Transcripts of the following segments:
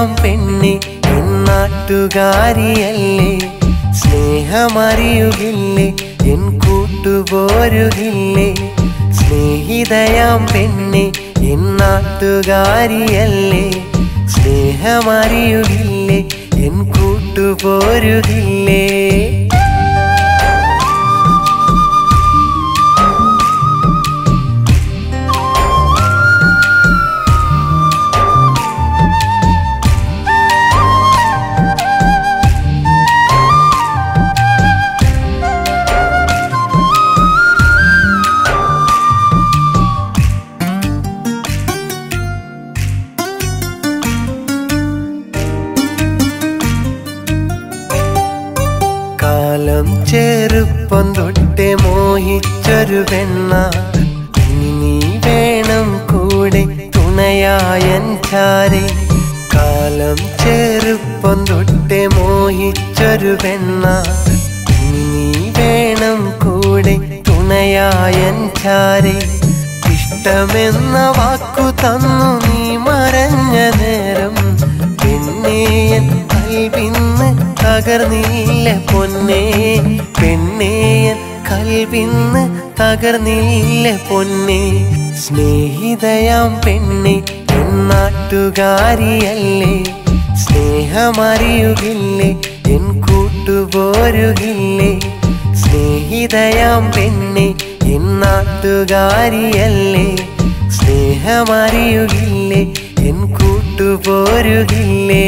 സ്നേഹിതയാം പെണ്ണെ എന്നാട്ടുകാരിയല്ലേ സ്നേഹമറിയുകില്ലേ എൻ കൂട്ടുപോരുകില്ലേ സ്നേഹിതയാം പെണ്ണെ എന്നാട്ടുകാരിയല്ലേ സ്നേഹമറിയുകില്ലേ എൻ കൂട്ടുപോരുകില്ലേ കാലം ചെറുപ്പം തൊട്ടേ മോഹിച്ചൊരു പെണ്ണ ഇനി നീ വേണം കൂടെ തുണയായൻ ചാരെ കാലം ചെറുപ്പം തൊട്ടേ മോഹിച്ചൊരു പെണ്ണ ഇനി നീ വേണം കൂടെ തുണയായൻ ചാരെ ഇഷ്ടമെന്ന വാക്കു തന്നു നീ മറഞ്ഞ നേരം പെണ്ണേയൻ കൽവിന്ന് തകർന്നില്ല പൊന്നേ പെണ്ണേയൻ കൽവിന്ന് തകർന്നില്ല പൊന്നേ സ്നേഹിതയാം പെണ്ണെ എന്നാട്ടുകാരിയല്ലേ സ്നേഹമറിയുകില്ലേ എൻ കൂട്ടുപോരുകില്ലേ സ്നേഹിതയാം പെണ്ണെ എന്നാട്ടുകാരിയല്ലേ സ്നേഹമറിയുകില്ലേ എൻ കൂട്ടുപോരുകില്ലേ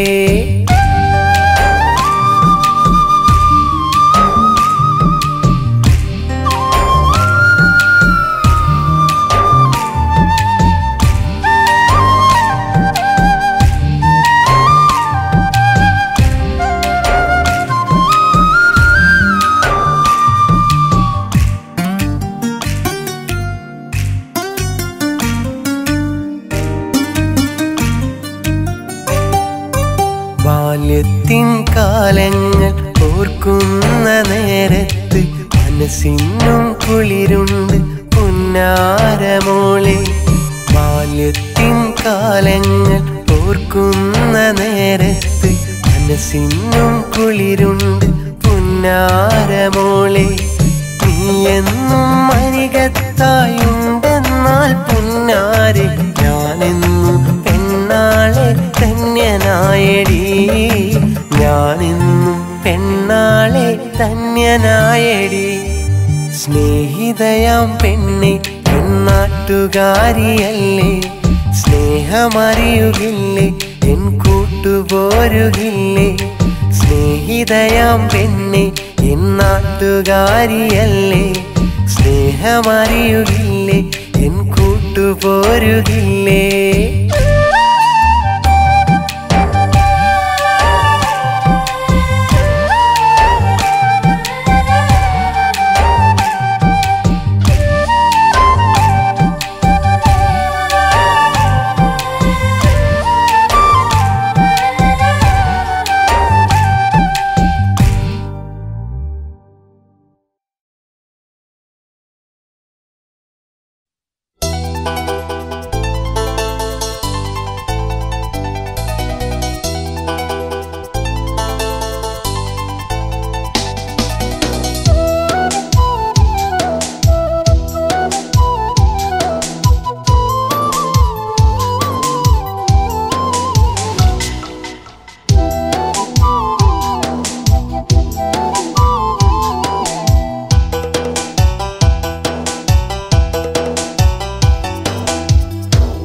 ബാല്യത്തിൻ കാലങ്ങൾ ഓർക്കുന്ന നേരത്ത് മനസ്സിനും കുളിരുണ്ട് പുന്നാരമോളെ ബാല്യത്തിൻ കാലങ്ങൾ ഓർക്കുന്ന നേരത്ത് മനസ്സിനും കുളിരുണ്ട് പുന്നാരമോളെ നീ എന്നും അരികത്തായുണ്ടെന്നാൽ പുന്നാരെ ഞാനെന്നും പെണ്ണാളെ ധന്യനായടി ഞാനെന്നും പെണ്ണാളെ ധന്യനായടി സ്നേഹിതയാം പെണ്ണെ എന്നാട്ടുകാരിയല്ലേ സ്നേഹമറിയുകില്ലേ എൻ കൂട്ടുപോരുകില്ലേ സ്നേഹിതയാം പെണ്ണെ എന്നാട്ടുകാരിയല്ലേ സ്നേഹമറിയുകില്ലേ എൻ കൂട്ടുപോരുകില്ലേ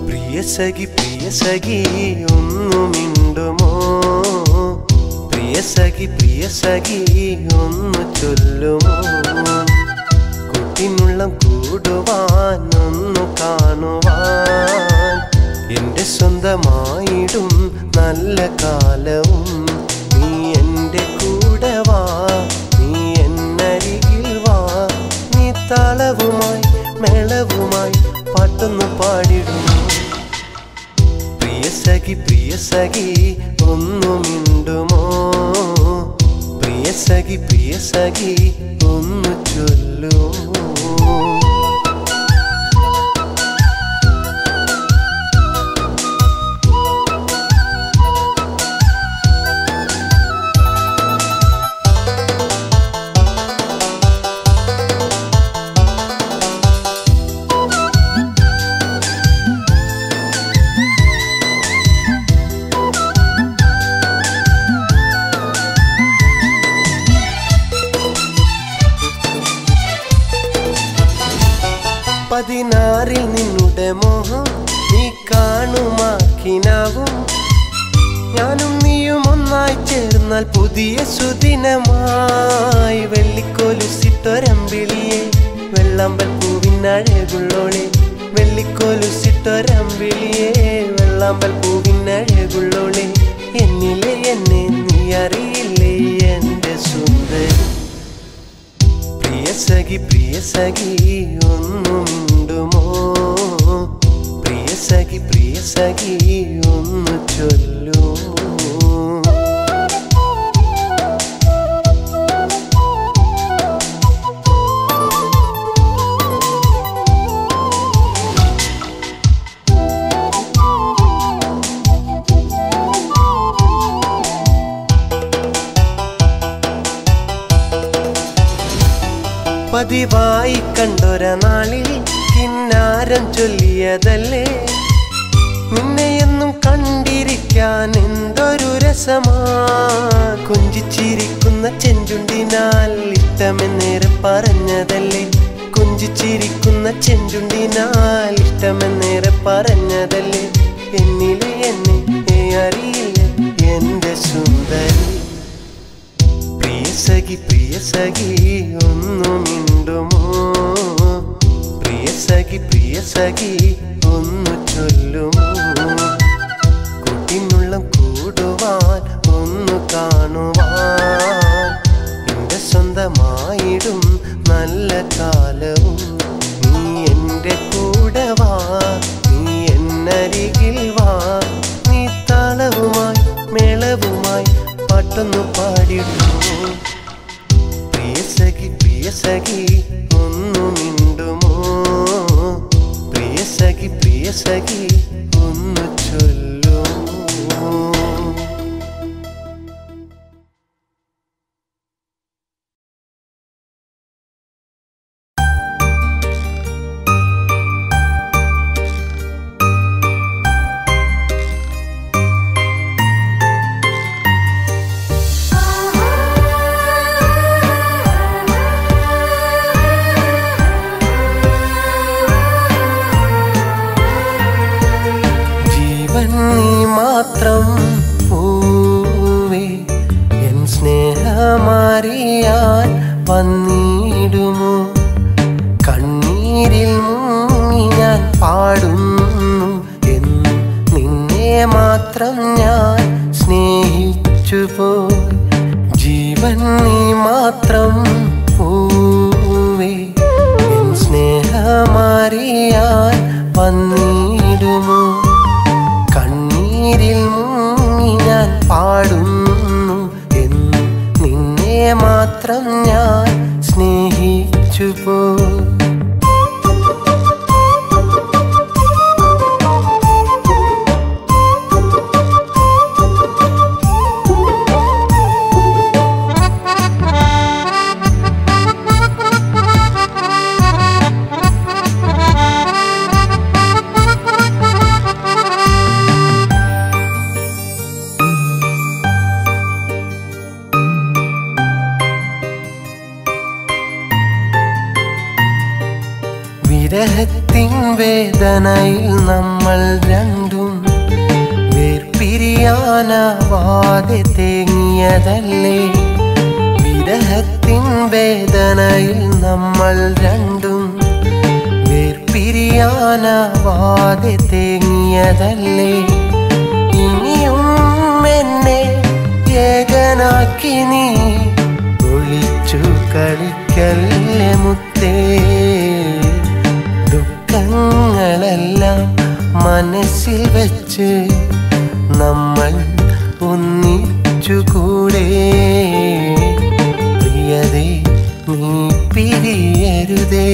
പ്രിയ സഖി ഒന്നു മിണ്ടുമോ പ്രിയ സഖി ഒന്നു ചൊല്ലുമോ കുട്ടിനുള്ളം കൂടുവാൻ ഒന്നു കാണുവാൻ എന്റെ സ്വന്തമായിടും നല്ല കാലവും നീ എന്റെ കൂടെ വാ നീ എന്നരികിൽ വാ നീ താളവുമായി മേളവുമായി പാട്ടൊന്നു പാടിടുമോ പ്രിയ സഖി ഒന്നു മിണ്ടുമോ പ്രിയ സഖി ഒന്നു ചൊല്ലുമോ 16 നിന്നുടെ മോഹം നീ കാണുമാക്കിനാവും ഞാനും നീയും ഒന്നായി ചേർന്നാൽ പുതിയ സുദിനമായി വെള്ളിക്കോലുസിട്ടൊരമ്പിളിയെ വെള്ളാമ്പൽ പൂവിനഴകുള്ളോളെ വെള്ളിക്കോലുസിട്ടൊരമ്പിളിയെ വെള്ളാമ്പൽ പൂവിനഴകുള്ളോളെ എന്നിലെ എന്നെ നീ അറിയില്ലേ എൻ്റെ സുന്ദരി പ്രിയ സഖി ഒന്നു മിണ്ടുമോ പ്രിയ സഖി ഒന്ന് ചൊല്ലുമോ പതിവായി കണ്ടൊര നാളിൽ കിന്നാരം ചൊല്ലിയതല്ലേ നിന്നെയെന്നും കണ്ടിരിക്കാൻ എന്തൊരു രസമാ കൊഞ്ചിച്ചിരിക്കുന്ന ചെഞ്ചുണ്ടിനാൽ ഇഷ്ടമെന്നേറെ പറഞ്ഞതല്ലേ കൊഞ്ചിച്ചിരിക്കുന്ന ചെഞ്ചുണ്ടിനാൽ ഇഷ്ടമെന്നേറെ പറഞ്ഞതല്ലേ എന്നിലെ എന്നെ അറിയില്ല എൻ്റെ സുന്ദരി പ്രിയ സഖി ഒന്നു മിണ്ടുമോ പ്രിയ സഖി ഒന്നു ചൊല്ലുമോ കുട്ടിനുള്ളം കൂടുവാൻ ഒന്ന് കാണുവാൻ എൻ്റെ സ്വന്തമായിടും നല്ല കാലവും നീ എൻ്റെ കൂടെ വാ നീ എന്നരികിൽ വാ നീ താളവുമായി മേളവുമായി പാട്ടൊന്നു പാടിടുമോ പ്രിയ സഖി ഒന്നു മിണ്ടുമോ പ്രിയ സഖി ഒന്ന് ചൊല്ലുമോ പൂവേ എൻ സ്നേഹമാറിയാൻ വന്നിടുമോ കണ്ണീരിൽ മുങ്ങി ഞാൻ പാടുന്നു എന്നും നിന്നെ മാത്രം ഞാൻ സ്നേഹിച്ചുപോയി ജീവൻ നീ മാത്രം പൂവേ എൻ സ്നേഹമാറിയാൻ വന്നിടുമോ കണ്ണീരിൽ മുങ്ങി ഞാൻ പാടുന്നു എന്നും നിന്നെ മാത്രം ഞാൻ സ്നേഹിച്ചുപോയി വിരഹത്തിൻ വേദനയിൽ നമ്മൾ രണ്ടും വേർപിരിയാനാവാതെ തേങ്ങിയതല്ലേ വിരഹത്തിൻ വേദനയിൽ നമ്മൾ രണ്ടും വേർപിരിയാനാവാതെ തേങ്ങിയതല്ലേ ഇനിയും എന്നെ ഏകനാക്കി നീ ഒളിച്ചു കളിക്കല്ലേ മുത്തേ ദുഃഖങ്ങളെല്ലാം മനസ്സിൽ വെച്ച് നമ്മൾ ഒന്നിച്ചുകൂടെ പ്രിയതേ നീ പിരിയരുതേ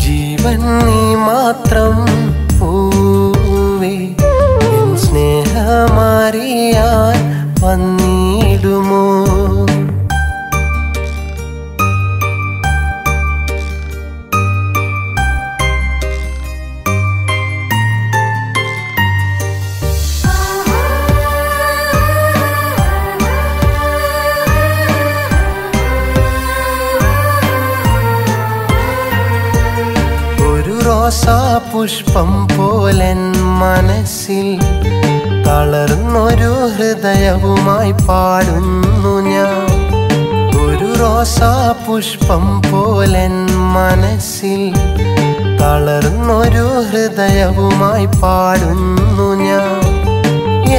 ജീവൻ നീ മാത്രം പൂവേ എൻ സ്നേഹമാറിയാൻ വന്നിടുമോ റോസാ പുഷ്പം പോലെൻ മനസ്സിൽ തളർന്നൊരു ഹൃദയവുമായി പാടുന്നു ഞാൻ. ഒരു റോസാ പുഷ്പം പോലെൻ മനസ്സിൽ തളർന്നൊരു ഹൃദയവുമായി പാടുന്നു ഞാൻ.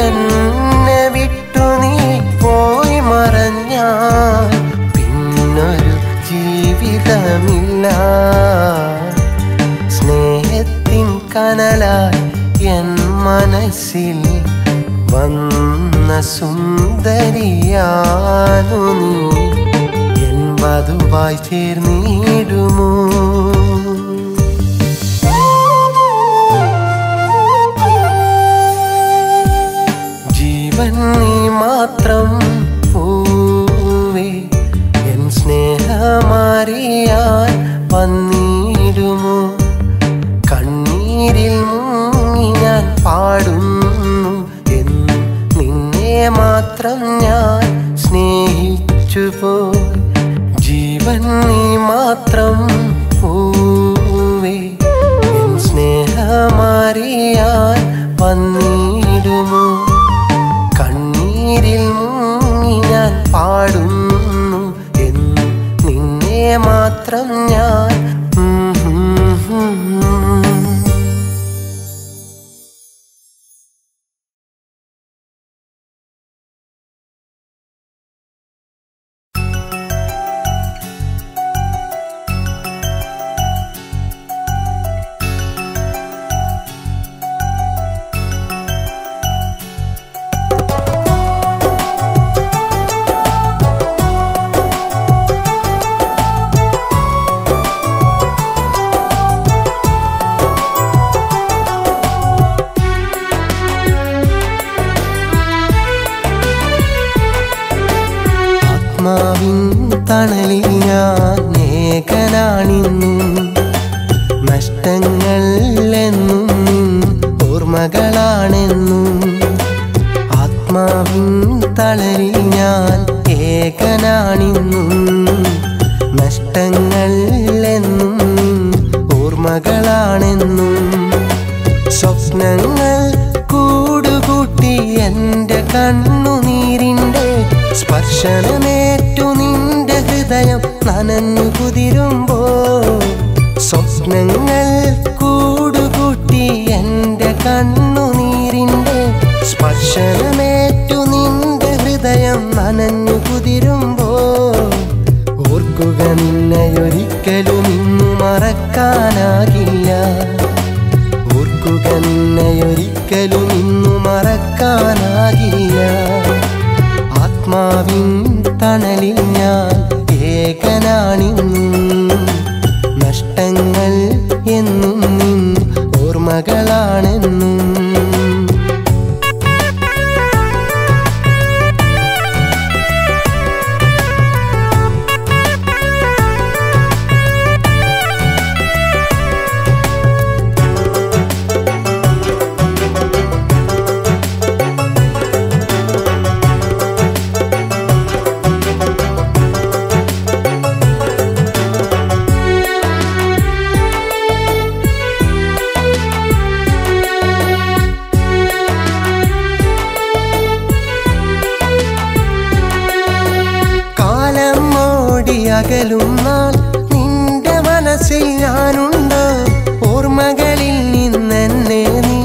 എന്നെ വിട്ടു നീ പോയി മറഞ്ഞാൽ പിന്നൊരു ജീവിതമില്ല. സ്നേഹത്തിൻ കനലായി എൻ മനസ്സിൽ വന്ന സുന്ദരിയാണു നീ. എൻ വധുവായി ചേർന്നിടുമോ? ജീവൻ നീ മാത്രം പൂവേ, എൻ സ്നേഹമറിയാൻ വന്നിടുമോ? കണ്ണീരിൽ മുങ്ങി ഞാൻ പാടുന്നു എന്ന് നിന്നെ മാത്രം ഞാൻ സ്നേഹിച്ചു പോയി. ജീവൻ നീ മാത്രം പൂവേ, എൻ സ്നേഹമറിയാൻ വന്നിടുമോ? കണ്ണീരിൽ മുങ്ങി ഞാൻ പാടുന്നു എന്ന് നിന്നെ മാത്രം ഞാൻ. ആത്മാവിൻ തണലിൽ ഞാൻ ഏകനാണിന്നും. നഷ്ടങ്ങൾ എന്നും ഓർമ്മകളാണെന്നും. ആത്മാവിൻ തണലിൽ ഞാൻ ഏകനാണിന്നും. നഷ്ടങ്ങൾ എന്നും ഓർമ്മകളാണെന്നും. സ്വപ്നങ്ങൾ കൂടുകൂട്ടി എൻ്റെ കണ്ണുനീരിൻ്റെ സ്പർശനമേറ്റു നിന്റെ ഹൃദയം നനഞ്ഞു കുതിരുമ്പോൾ. സ്വപ്നങ്ങൾ കൂടുകൂട്ടി എൻ്റെ കണ്ണുനീരിൻ്റെ സ്പർശനമേറ്റു നിന്റെ ഹൃദയം നനഞ്ഞു കുതിരുമ്പോൾ. ഓർക്കുക നിന്നെയൊരിക്കലും ഇന്നു മറക്കാനാകില്ല. ഓർക്കുക നിന്നെയൊരിക്കലും ഇന്നു മറക്കാനാകില്ല. ആത്മാവിൻ തണലിൽ ഞാൻ ഏകനാണിന്നും. നഷ്ടങ്ങൾ എന്നും നിൻ ഓർമ്മകളാണെന്നും. അകലും നാൾ നിന്റെ മനസ്സിൽ ഞാനുണ്ട്. ഓർമ്മകളിൽ നിന്നെന്നെ നീ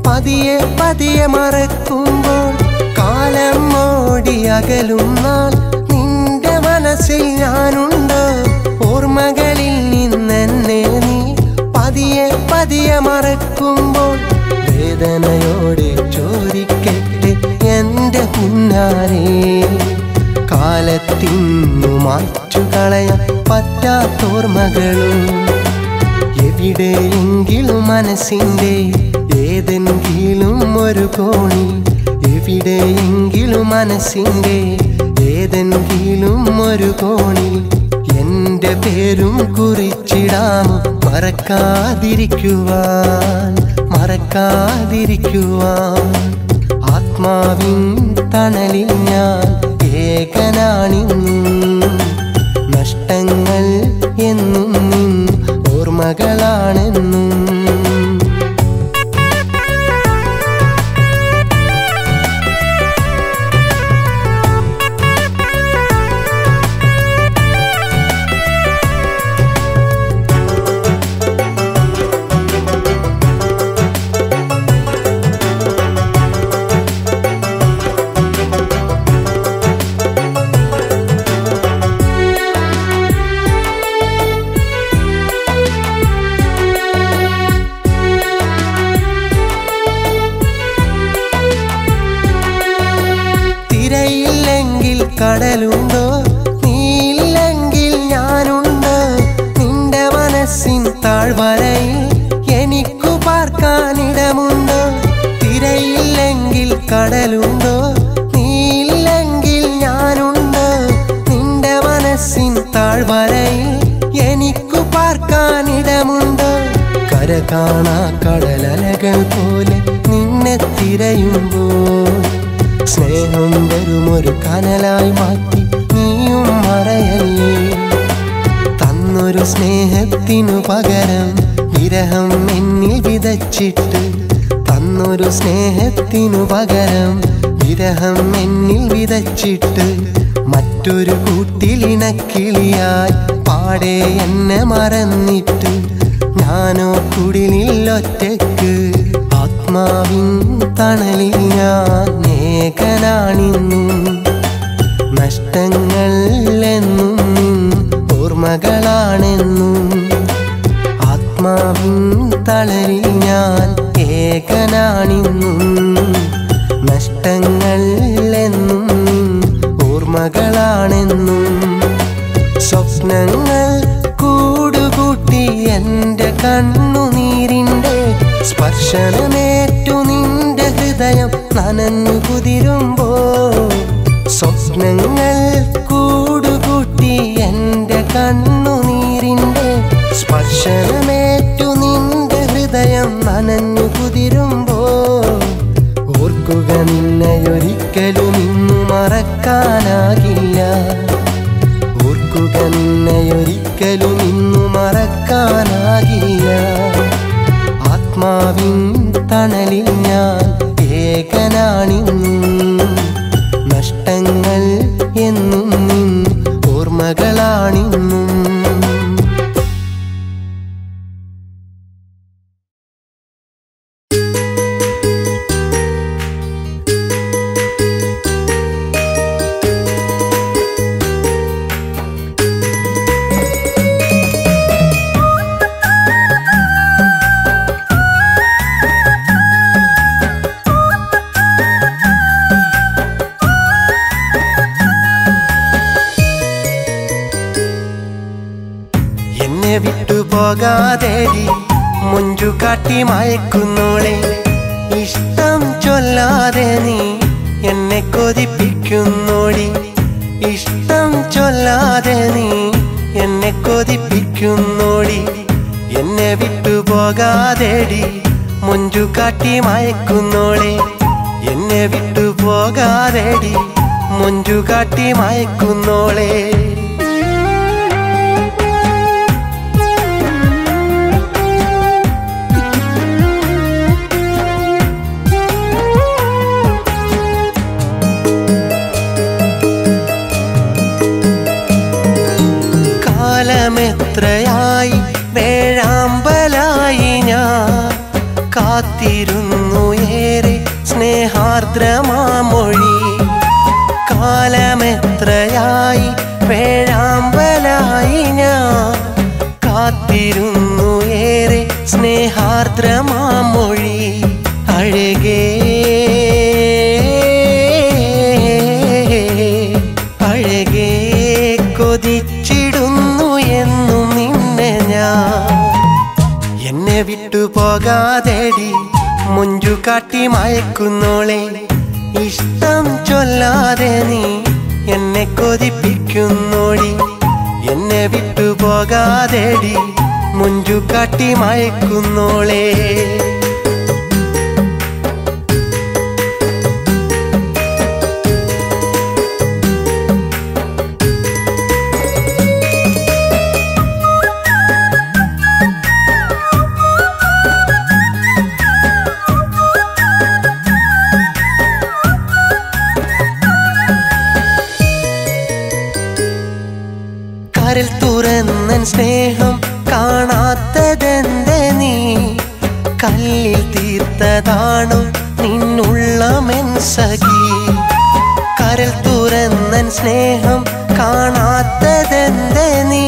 പതിയെ പതിയെ മറക്കുമ്പോൾ. കാലം ഓടി അകലും നാൾ നിന്റെ മനസ്സിൽ ഞാനുണ്ട്. ഓർമ്മകളിൽ നിന്നെന്നെ നീ പതിയെ പതിയെ മറക്കുമ്പോൾ. വേദനയോടെ ചോദിക്കട്ടെ എൻ്റെ പുന്നാരേ, കാലത്തിന്നു മാറ്റുകളയാൻ പറ്റാത്തോർമ്മകളും. എവിടെയെങ്കിലും മനസ്സിൻ്റെ ഏതെങ്കിലും ഒരു കോണിൽ. എവിടെയെങ്കിലും മനസ്സിൻ്റെ ഏതെങ്കിലും ഒരു കോണിൽ എൻ്റെ പേരും കുറിച്ചിടാമോ? മറക്കാതിരിക്കുവാൻ മറക്കാതിരിക്കുവാൻ. ആത്മാവിൻ തണലിൽ ഞാൻ ഏകനാണിന്നും. നഷ്ടങ്ങൾ എന്നും നിൻ ഓർമ്മകളാണെന്നും. കടലുണ്ടോ നീയില്ലെങ്കിൽ ഞാനുണ്ട് നിന്റെ മനസ്സിൻ താഴ്വരയിൽ എനിക്കു പാർക്കാനിടമുണ്ടോ തിരയില്ലെങ്കിൽ കടലുണ്ടോ നീയില്ലെങ്കിൽ ഞാനുണ്ട് നിന്റെ മനസ്സിൻ താഴ്വരയിൽ എനിക്കു പാർക്കാനിടമുണ്ട് കര കാണാ കടലലകൾ പോലെ നിന്നെ തിരയുമ്പോൾ സ്നേഹം വെറുമൊരു കനലായി മാറ്റി നീയും മറയല്ലേ തന്നൊരു സ്നേഹത്തിനു പകരം വിരഹം എന്നിൽ വിതച്ചിട്ട് തന്നൊരു സ്നേഹത്തിനു പകരം വിരഹം എന്നിൽ വിതച്ചിട്ട് മറ്റൊരു കൂട്ടിലിണക്കിളിയായി പാടെ എന്നെ മറന്നിട്ട് ഞാനോ കുടിലിൽ ഒറ്റയ്ക്ക് ആത്മാവിൻ തണലിൽ ഞാൻ ഏകനാണിന്നും നഷ്ടങ്ങൾ എന്നും ഓർമ്മകളാണെന്നും ആത്മാവിൻ തണലിൽ ഞാൻ ഏകനാണിന്നും നഷ്ടങ്ങൾ എന്നും ഓർമ്മകളാണെന്നും സ്വപ്നങ്ങൾ കൂടുകൂട്ടി എൻ്റെ കണ്ണുനീരിൻ്റെ സ്പർശനമേറ്റു നിന്റെ ഹൃദയം നനഞ്ഞു കുതിരുമ്പോൾ സ്വപ്നങ്ങൾ കൂടുകൂട്ടി എൻ്റെ കണ്ണുനീരിൻ്റെ സ്പർശനമേറ്റു നിന്റെ ഹൃദയം നനഞ്ഞു കുതിരുമ്പോൾ ഓർക്കുക നിന്നെയൊരിക്കലും ഇന്നു മറക്കാനാകില്ല ഓർക്കുക നിന്നെയൊരിക്കലും ഇന്നു മറക്കാനാകില്ല ആത്മാവിൻ തണലിൽ ഞാൻ ഏകനാണിന്നും നഷ്ടങ്ങൾ എന്നും നിൻ ഓർമ്മകളാണിന്നും വിട്ടുപോകാതെടി മുഞ്ചു കാട്ടി മയക്കുന്നോളെ ഇഷ്ടം ചൊല്ലാതെ നീ എന്നെ കൊതിപ്പിക്കുന്നോടി ഇഷ്ടം ചൊല്ലാതെ നീ എന്നെ കൊതിപ്പിക്കുന്നോടി എന്നെ വിട്ടുപോകാതെടി മുഞ്ചു കാട്ടി മയക്കുന്നോളെ എന്നെ വിട്ടുപോകാതെടി മുഞ്ചു കാട്ടി മയക്കുന്നോളെ കാലമെത്രയായി വേഴാമ്പലായി ഞാൻ കാത്തിരുന്നു ഏറെ സ്നേഹാർദ്രമാമൊഴി കാലമെത്രയായി വേഴാമ്പലായി ഞാൻ കാത്തിരുന്നു ഏറെ സ്നേഹാർദ്രമാമൊഴി അഴകേ അഴകേ കൊതിച്ചിടുന്നു എന്നും നിന്നെ ഞാൻ എന്നെ വിട്ടുപോകാതെടി മുഞ്ചു കാട്ടി മയക്കുന്നോളെ ഇഷ്ടം ചൊല്ലാതെ നീ എന്നെ കൊതിപ്പിക്കുന്നോടി എന്നെ വിട്ടുപോകാതെടി മുഞ്ചു കാട്ടി മയക്കുന്നോളെ കരൽ തുറന്നൻ സ്നേഹം കാണാത്തതെന്തേ നീ കല്ലിൽ തീർത്തതാണോ നിന്നുള്ളമെൻ സഖി കരൽ തുറന്നൻ സ്നേഹം കാണാത്തതെന്തേ നീ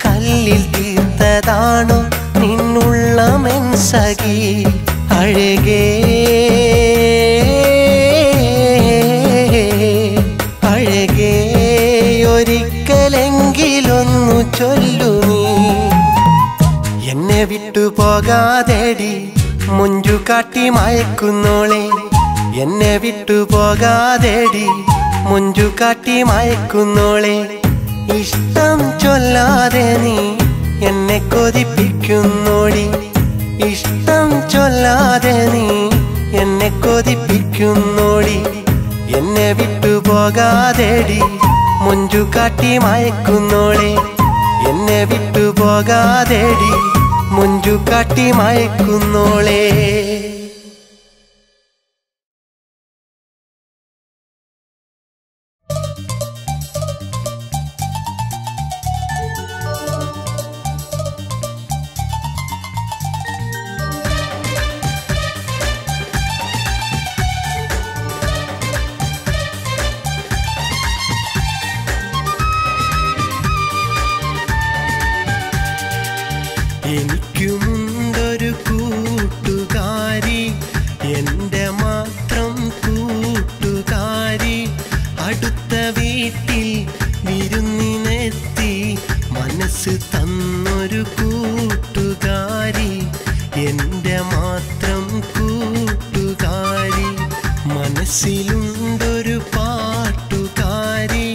കല്ലിൽ തീർത്തതാണോ നിന്നുള്ളമെൻ സഖി അഴകേ അഴകേ പോകാതേടി മുഞ്ചു കാട്ടി മയക്കുന്നോളെ എന്നെ വിട്ടു പോകാതേടി മുഞ്ചു കാട്ടി മയക്കുന്നോളെ ഇഷ്ടം ചൊല്ലാതെ നീ എന്നെ കൊതിപ്പിക്കുന്നോടി ഇഷ്ടം ചൊല്ലാതെ നീ എന്നെ കൊതിപ്പിക്കുന്നോടി എന്നെ വിട്ടു പോകാതേടി മുഞ്ചു കാട്ടി മയക്കുന്നോളെ എന്നെ വിട്ടു പോകാതേടി മുഞ്ചു കാട്ടി മയക്കുന്നോളെ എനിക്കുമുണ്ടൊരു കൂട്ടുകാരി എൻ്റെ മാത്രം കൂട്ടുകാരി അടുത്ത വീട്ടിൽ വിരുന്നിനെത്തി മനസ്സ് തന്നൊരു കൂട്ടുകാരി എൻ്റെ മാത്രം കൂട്ടുകാരി മനസ്സിലുണ്ടൊരു പാട്ടുകാരി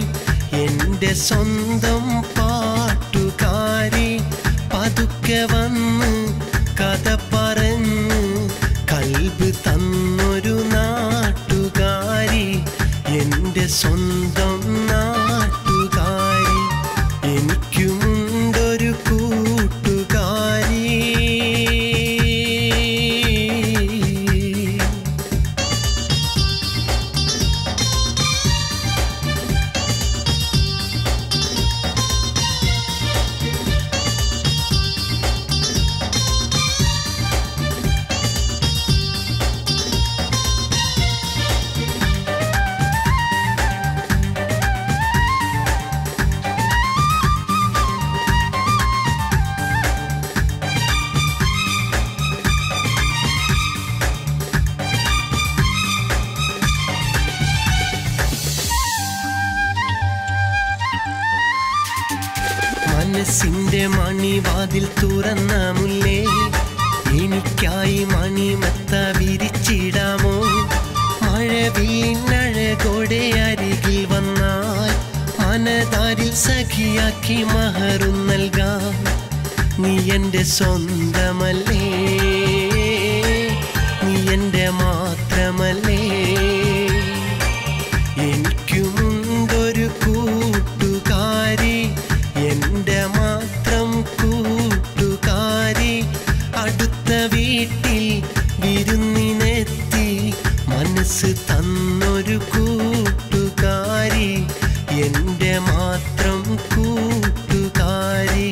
എൻ്റെ സ്വന്തം പാട്ടുകാരി പതുക്കെ വന്ന് കഥ പറഞ്ഞ് കൽബ് തന്നൊരു നാട്ടുകാരി എൻ്റെ സ്വന്തം നാട്ടുകാരി എനിക്കുമുണ്ടൊരു കൂട്ടുകാരി മനസ്സിൻ്റെ മണിവാതിൽ തുറന്ന മുല്ലേ എനിക്കായി മണിമത്ത വിരിച്ചിടാമോ മഴവില്ലഴകോടെ അരികിൽ വന്നാൽ മനതാരിൽ സഖിയാക്കി മഹറും നൽകാം നീ എൻ്റെ സ്വന്തമല്ലേ നീ എൻ്റെ മാത്രമല്ലേ എനിക്കുമുണ്ടൊരു കൂട്ടുകാരി എൻ്റെ മാത്രം കൂട്ടുകാരി അടുത്ത വീട്ടിൽ വിരുന്നിനെത്തി മനസ്സ് തന്നൊരു കൂട്ടുകാരി എൻ്റെ മാത്രം കൂട്ടുകാരി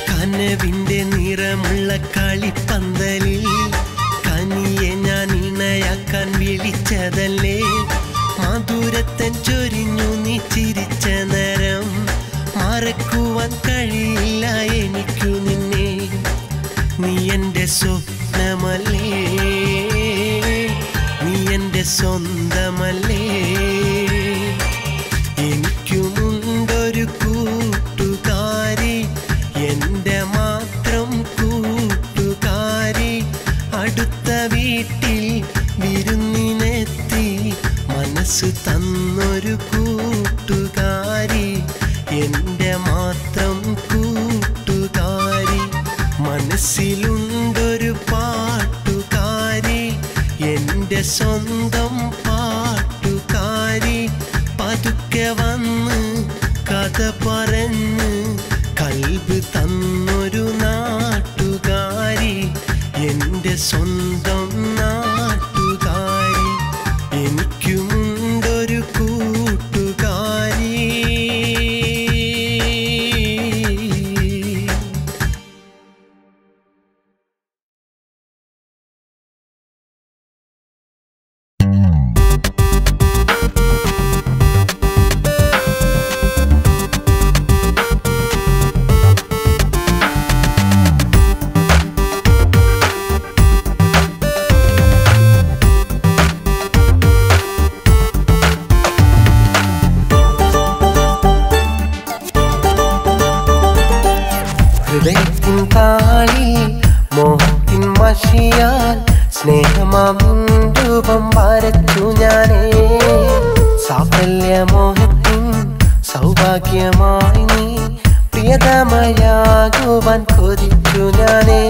കനവിൻ്റെ നിറമുള്ള കളിപ്പന്തലിൽ കനിയെ ഞാൻ ഇണയാക്കാൻ വിളിച്ചതല്ലേ മധുരത്തൻ ചൊരിഞ്ഞു നീ ചിരിച്ച നേരം മറക്കുവാൻ കഴിയില്ല എനിക്കു നിന്നെ നീ എൻ്റെ സ്വപ്നമല്ലേ നീ എൻ്റെ സ്വന്തമല്ലേ എനിക്കുമുണ്ടൊരു കൂട്ടുകാരി എൻ്റെ മാത്രം കൂട്ടുകാരി അടുത്ത വീട്ടിൽ വിരുന്നിനെത്തി മനസ്സ് തന്നൊരു കൂട്ടുകാരി എൻ്റെ മാത്രം കൂട്ടുകാരി മനസ്സിലുണ്ടൊരു പാട്ടുകാരി എൻ്റെ സ്വന്തം പാട്ടുകാരി പതുക്കെ വന്ന് കഥ പറഞ്ഞ് കൽബ് തന്നൊരു നാട്ടുകാരി എൻ്റെ സ്വന്തം നാട്ടുകാരി എനിക്കുമുണ്ടൊരു കൂട്ടുകാരി ഹൃദയത്തിൻ താളിൽ മോഹത്തിൻ മഷിയാൽ സ്നേഹമാം രൂപം വരച്ചു ഞാനേ. സാഫല്യമോഹത്തിൻ സൗഭാഗ്യമായി നീ പ്രിയതമയാകുവാൻ കൊതിച്ചു ഞാനേ.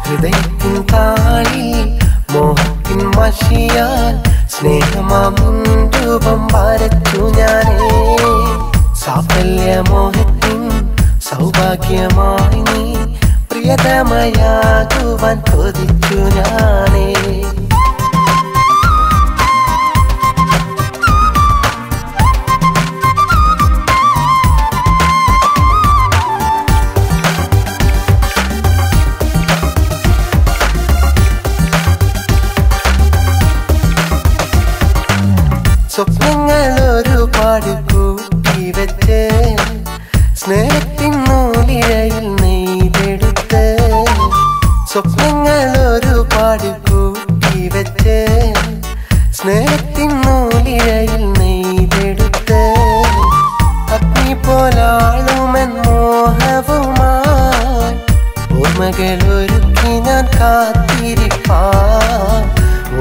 ഹൃദയത്തിൻ താളിൽ മോഹത്തിൻ മഷിയാൽ സ്നേഹമാം രൂപം വരച്ചു ഞാനേ. സാഫല്യമോഹത്തിൻ സൗഭാഗ്യമായി നീ പ്രിയതമയാകുവാൻ കൊതിച്ചു ഞാനേ. സ്വപ്നങ്ങൾ ഒരുപാട് കൂട്ടി വെച്ച് സ്നേഹത്തിൻ നൂലിഴയിൽ നെയ്തെടുത്ത്. സ്വപ്നങ്ങൾ ഒരുപാട് കൂട്ടി വെച്ച് സ്നേഹത്തിൻ നൂലിഴയിൽ നെയ്തെടുത്ത്. അഗ്നി പോലാളുമെൻ മോഹവുമായി ഓർമ്മകളൊരുക്കി ഞാൻ കാത്തിരിപ്പാൻ.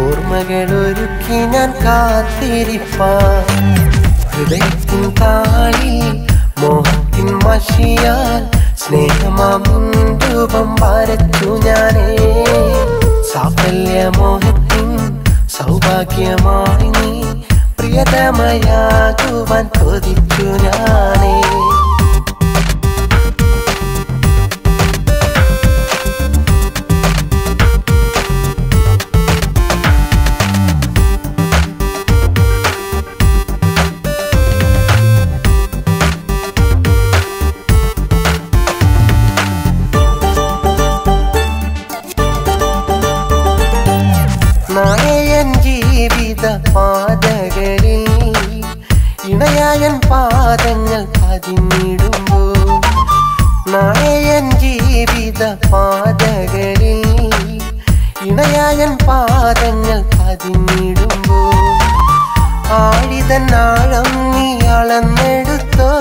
ഓർമ്മകളൊരുക്കി ഞാൻ കാത്തിരിപ്പാൻ. ഹൃദയത്തിൻ താളിൽ മോഹത്തിൻ മഷിയാൽ സ്നേഹമാം രൂപം വരച്ചു ഞാനേ. സാഫല്യമോഹത്തിൻ സൗഭാഗ്യമായി നീ പ്രിയതമയാകുവാൻ കൊതിച്ചു ഞാനേ. നായൻ ജീവിത പാതകളിൽ ഇണയായൻ പാദങ്ങൾ പതിഞ്ഞിടുമ്പോൾ. നായൻ ജീവിത പാതകളിൽ ഇണയായൻ പാദങ്ങൾ പതിഞ്ഞിടുമ്പോൾ. ആഴിതന്നാഴം നീ അളന്നെടുത്തോ,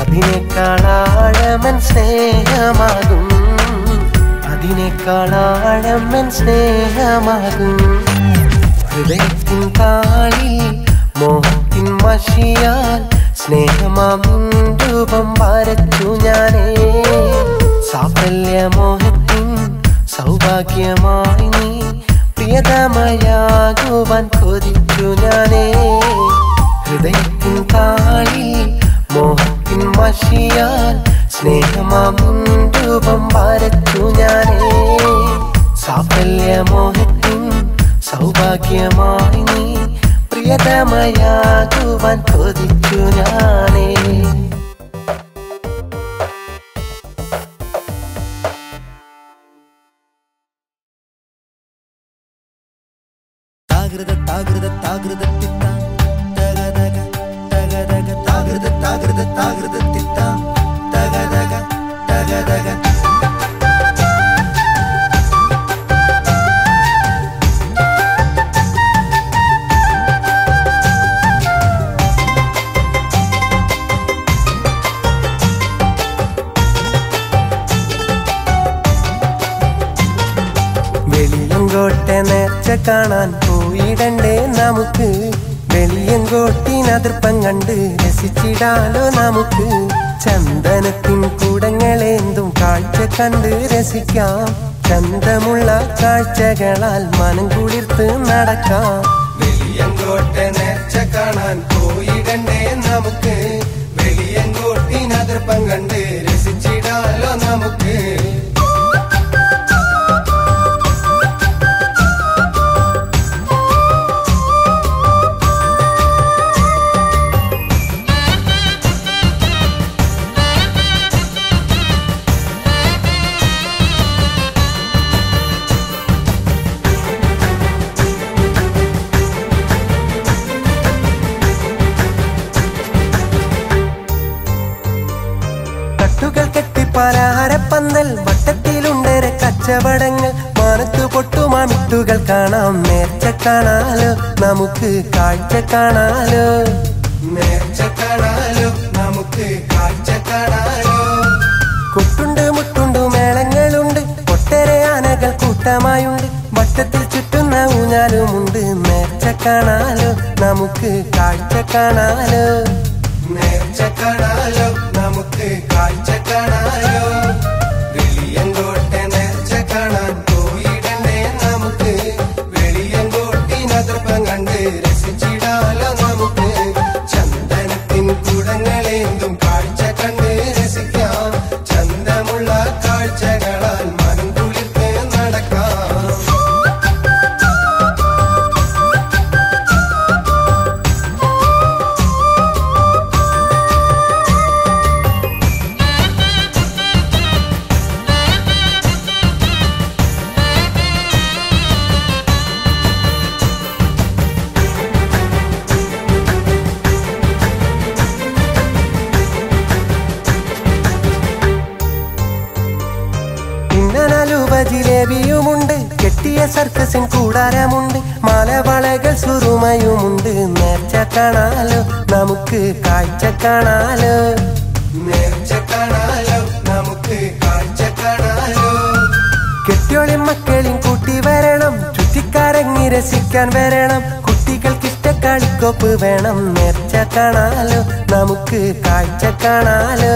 അതിനേക്കാളാഴമൻ സ്നേഹമാകും. അതിനേക്കാളാഴമൻ സ്നേഹമാകും. ഹൃദയത്തിൻ താളിൽ മോഹത്തിൻ മഷിയാൽ സ്നേഹമാം രൂപം വരച്ചു ഞാനേ. സാഫല്യമോഹത്തിൻ സൗഭാഗ്യമായി നീ പ്രിയതമയാകുവാൻ കൊതിച്ചു ഞാനേ. ഹൃദയത്തിൻ താളിൽ മോഹത്തിൻ മഷിയാൽ സ്നേഹമാം രൂപം വരച്ചു ഞാനേ. സാഫല്യമോഹത്തിൻ സൗഭാഗ്യമായി നീ പ്രിയതമയാകുവാൻ കൊതിച്ചു ഞാനേ. താകൃത താകൃത താകൃത തിത്ത തഗ തഗ തഗ തഗ താകൃത താകൃത താകൃത തിത്ത തഗ തഗ തഗ തഗ. വെളിയങ്കോട്ടെ നേർച്ച കാണാൻ പോയിടണ്ടേ നമുക്ക്. വെളിയങ്കോട്ടിനതിർപ്പം കണ്ട് രസിച്ചിടാലോ നമുക്ക്. ചന്ദനത്തിൻ കൂടങ്ങളേന്തും കാഴ്ച കണ്ട് രസിക്കാം. ചന്തമുള്ള കാഴ്ചകളാൽ മനം കുളിർത്ത് നടക്കാം. വെളിയങ്കോട്ടെ നേർച്ച കാണാൻ പോയിടണ്ടേ നമുക്ക്. വെളിയങ്കോട്ടിനതിർപ്പം കണ്ട് രസിച്ചിടാലോ നമുക്ക്. പലഹാരപ്പന്തൽ വട്ടത്തിലുണ്ടേറെ കച്ചവടങ്ങൾ. മാനത്തു പൊട്ടുമാമിട്ടുകൾ കാണാം. നേർച്ച കാണാലോ നമുക്ക് കാഴ്ച കാണാലോ. നേർച്ച കാണാലോ നമുക്ക് കാഴ്ച കാണാലോ. വട്ടമായുണ്ട് വട്ടത്തിൽ ചുറ്റുന്ന ഊഞ്ഞാലുമുണ്ട് നേർച്ച കാണാലോ നമുക്ക് കാഴ്ച കാണാലോ നേർച്ച കാണാലോ നമുക്ക് കാഴ്ച കാണാലോ വെളിയങ്കോട്ടെ നേർച്ച കാണാൻ പോയിടണ്ടേ നമുക്ക് വെളിയങ്കോട്ടിനതിർപ്പം കണ്ട് രസിച്ചിടാലോ നമുക്ക് ചന്ദനത്തിൻ കുടങ്ങളേന്തും കാഴ്ച കണ്ട് രസിക്കാം ചന്തമുള്ള കാഴ്ചകളാൽ മനം കുളിർത്ത് നടക്കാം ജിലേബിയുമുണ്ട് കെട്ടിയ സർക്കസിൻ കൂടാരമുണ്ട് മാലവളകൾ സുറുമയുമുണ്ട് നേർച്ച കാണാലോ നമുക്ക് കാഴ്ച കാണാലോ നേർച്ച കാണാലോ നമുക്ക് കാഴ്ച കാണാലോ കെട്ടിയോളിയും മക്കളെയും കൂട്ടി വരണം ചുറ്റിക്കറങ്ങി രസിക്കാൻ വരണം കുട്ടികൾക്ക് ഇഷ്ടക്കളിക്കോപ്പ് വേണം നേർച്ച കാണാലോ നമുക്ക് കാഴ്ച കാണാലോ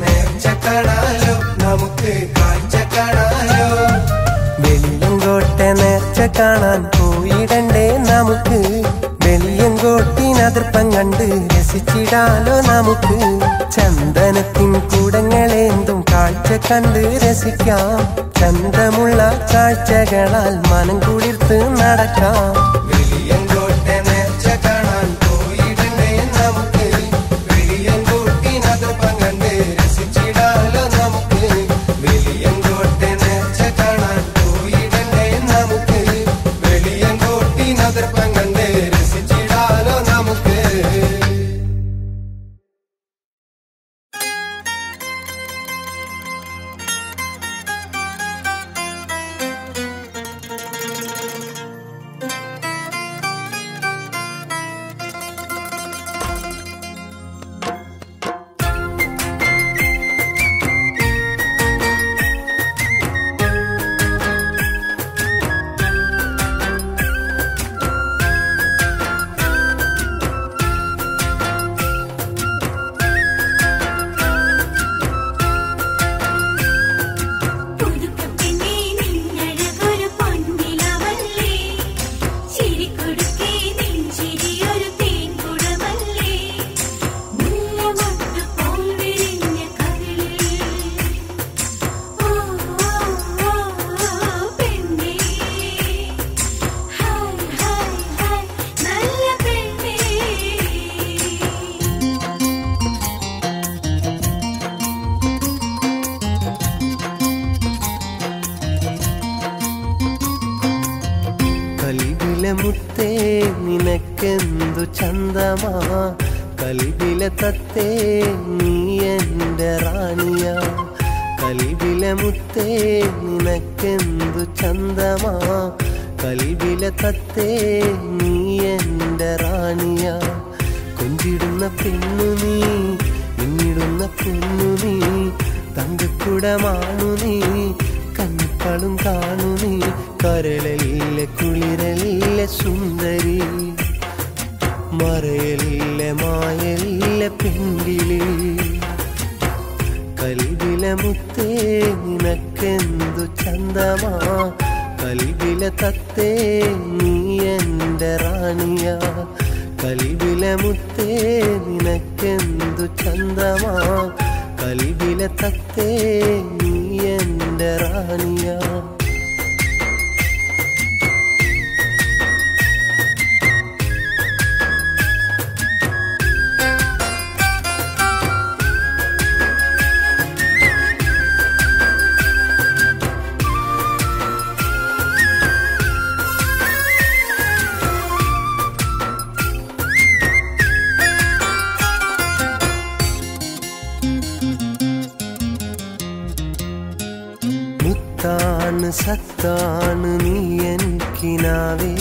നേർച്ച കാണാലോ നമുക്ക് കാഴ്ച കാണാലോ വെളിയങ്കോട്ടെ നേർച്ച കാണാൻ പോയിടണ്ടേ നമുക്ക് വെളിയങ്കോട്ടിനതിർപ്പം കണ്ട് രസിച്ചിടാലോ നമുക്ക് ചന്ദനത്തിൻ കൂടങ്ങളേന്തും കാഴ്ച കണ്ട് രസിക്കാം ചന്തമുള്ള കാഴ്ചകളാൽ മനം കുളിർത്ത് നടക്കാം വെളിയങ്കോട്ടെ നേർച്ച കാണാൻ പോയിടണ്ടേ നമുക്ക് വെളിയങ്കോട്ടിനതിർപ്പം കണ്ട് രസിച്ചിടാലോ നമുക്ക് വെളിയങ്കോട്ടെ നേർച്ച കാണാൻ പോയിടണ്ടേ നമുക്ക് വെളിയങ്കോട്ടിനതിർപ്പം കണ്ട് രസിച്ചിടാലോ നമുക്ക് മുത്തേ നിനക്കെന്തു ചന്തമാ കൽബിലെ തത്തേ നീ എൻ്റെ റാണിയാ കൽബിലെ മുത്തേ നിനക്കെന്തു ചന്തമാ കൽബിലെ തത്തേ നീ എൻ്റെ റാണിയാ കൊഞ്ചിടുന്ന പെണ്ണു നീ പിന്നിടുന്ന പെണ്ണു നീ തങ്കക്കുടമാണു നീ കണ്ണിപ്പാളും കാണു നീ കരളല്ലേ കുളിരല്ലേ സുന്ദരി മറയല്ലേ മായല്ലേ പെൺകിളി കൽബിലെ മുത്തേ നിനക്കെന്തു ചന്തമാ കൽബിലെ തത്തേ നീ എൻ്റെ റാണിയാ കൽബിലെ മുത്തേ നിനക്കെന്തു ചന്തമാ കൽബിലെ തത്തേ നീ എൻ്റെ റാണിയാ സത്താണ് നീ എൻ കിനാവേ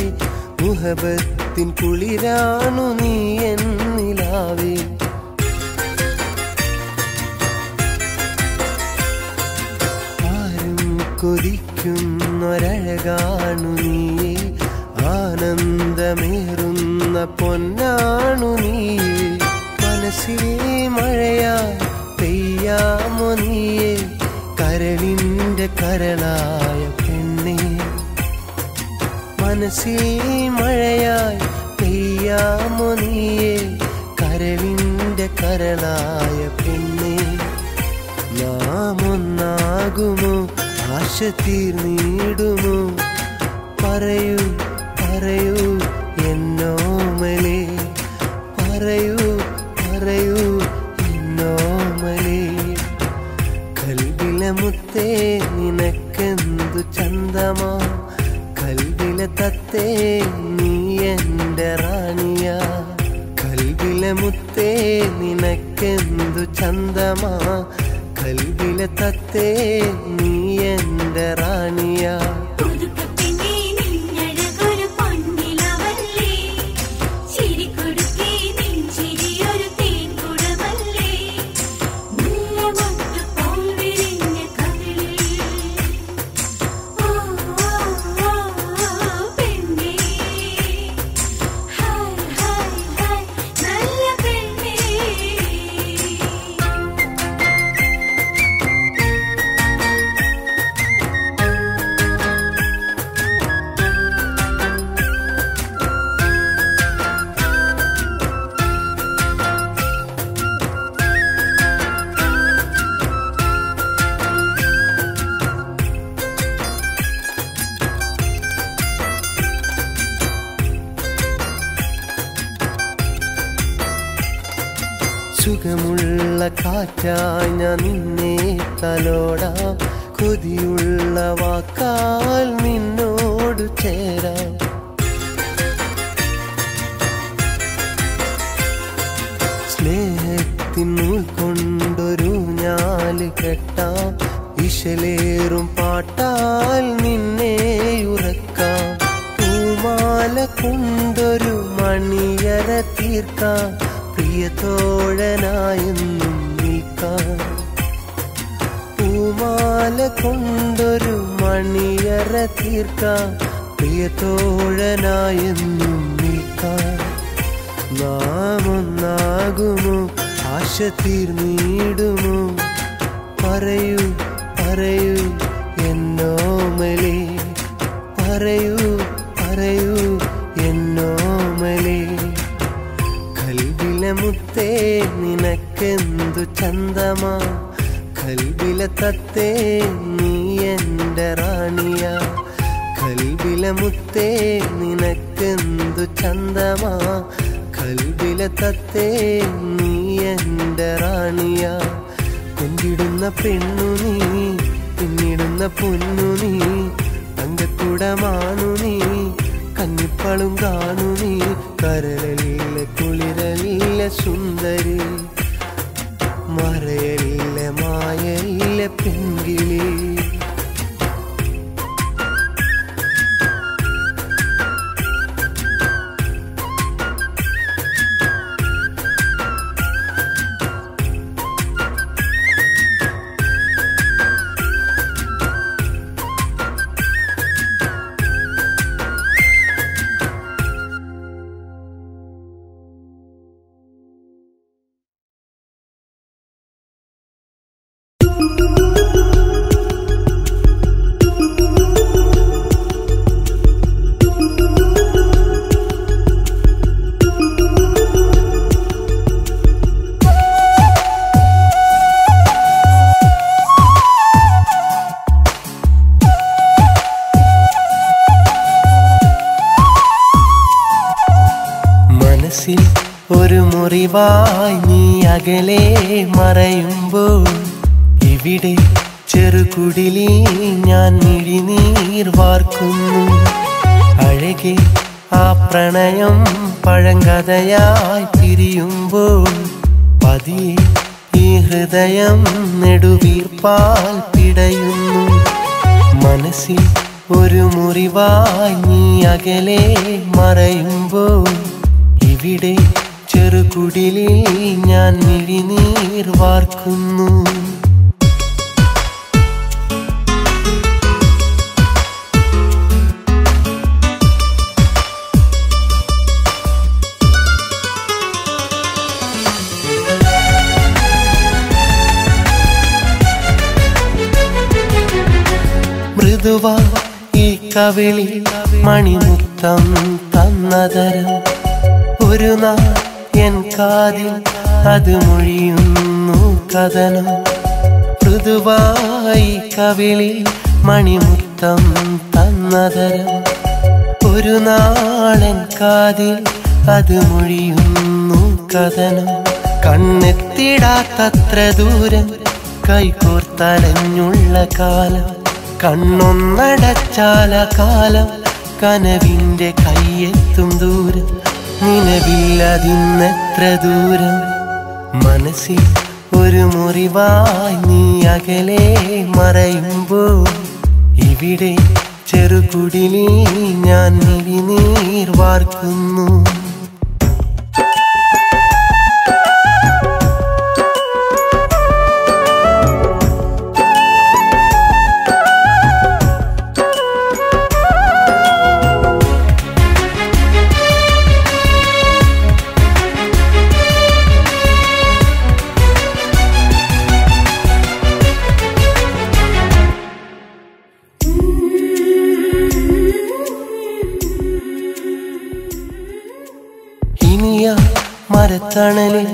മുഹബത്തിൻ കുളിരാണു നീ എൻ നിലാവേ ആരും കൊതിക്കുന്നൊരഴകാണു നീയേ ആനന്ദമേറുന്ന പൊന്നാണു നീയേ മനസ്സിൽ മഴയായി പെയ്യാമോ നീയേ കരളിൻ്റെ കരളായ പെണ്ണേ മനസ്സിൽ മഴയായി പെയ്യാമോ നീയേ കരളിൻ്റെ കരളായ പെണ്ണേ നാം ഒന്നാകുമോ ആശ തീർന്നിടുമോ പറയൂ പറയൂ എന്നോമലേ പറയൂ പറയൂ എന്നോമലേ കൽവിലെ മുത്തേ നിനക്കെന്തു ചന്തമാ കൽവിലെ തത്തേ നീ എൻ്റെ റാണിയാ കൽവിലെ മുത്തേ നിനക്കെന്തു ചന്തമാ കൽവിലെ തത്തേ നീ എൻ്റെ റാണിയാ സുഖമുള്ള കാറ്റായി ഞാൻ നിന്നെ തലോടാം കൊതിയുള്ള വാക്കാൽ നിന്നോട് ചേരാം സ്നേഹത്തിൻ നൂൽ കൊണ്ടൊരു ഞാല് കെട്ടാം ഇശലേറും പാട്ടാൽ നിന്നെ ഉറക്കാം പൂമാല കൊണ്ടൊരു മണിയറ തീർക്കാം പ്രിയതോഴനായെന്നും നിൽക്കാം പൂമാല കൊണ്ടൊരു മണിയറ തീർക്കാം പ്രിയതോഴനായെന്നും നിൽക്കാം നാം ഒന്നാകുമോ ആശ തീർന്നിടുമോ പറയൂ പറയൂ എന്നോമലേ പറയൂ പറയൂ എന്നോമലേ കൽവിലെ മുത്തേ നിനക്കെന്തു ചന്തമാ കൽവിലെ തത്തേ നീ എൻ്റെ റാണിയാ കൽവിലെ മുത്തേ നിനക്കെന്തു ചന്തമാ കൽവിലെ തത്തേ നീ എൻ്റെ റാണിയാ കൊണ്ടിടുന്ന പെണ്ണു നീ പിന്നിടുന്ന പൊന്നു നീ തങ്കക്കുടമാണു നീ കന്നിപ്പളും കാണു നീ കരളിലെ കുളിരലിലെ സുന്ദരി മറയലിലെ മായയിലെ പെൺകിളി ഒരു മുറിവായി നീ അകലെ മറയുമ്പോൾ ഇവിടെ ചെറുകുടിലിൽ ഞാൻ മിഴിനീർ വാർക്കുന്നു അഴകെ ആ പ്രണയം പഴങ്കഥയായി പിരിയുമ്പോൾ പതിയെ ഈ ഹൃദയം നെടുവീർപ്പാൽ പിടയുന്നു മനസ്സിൽ ഒരു മുറിവായി നീ അകലെ മറയുമ്പോൾ ഇവിടെ ചെറുകുടിലിൽ ഞാൻ മിഴിനീർ വാർക്കുന്നു മൃദുവാ ഈ കവിളി മണിമുത്തം തന്നതരം ഒരു നാൾ എൻ കാതിൽ അത് മൊഴിയുന്നു കഥനം മൃദുവായി കവിളി മണിമുത്തം തന്നതരം ഒരു നാളൻ കാതിൽ അത് മൊഴിയുന്നു കഥനം കണ്ണെത്തിടാത്തത്ര ദൂരം കൈകോർത്തലഞ്ഞുള്ള കാലം കണ്ണൊന്നടച്ചാല കാലം കനവിൻ്റെ കയ്യെത്തും ദൂരം നിലവില്ലതിന്നെത്ര ദൂരം മനസ്സിൽ ഒരു മുറിവായി നീ അകലെ മറയുമ്പോൾ ഇവിടെ ചെറുകുടിലിൽ ഞാൻ മിഴിനീർ വാർക്കുന്നു മരത്തണലിൽ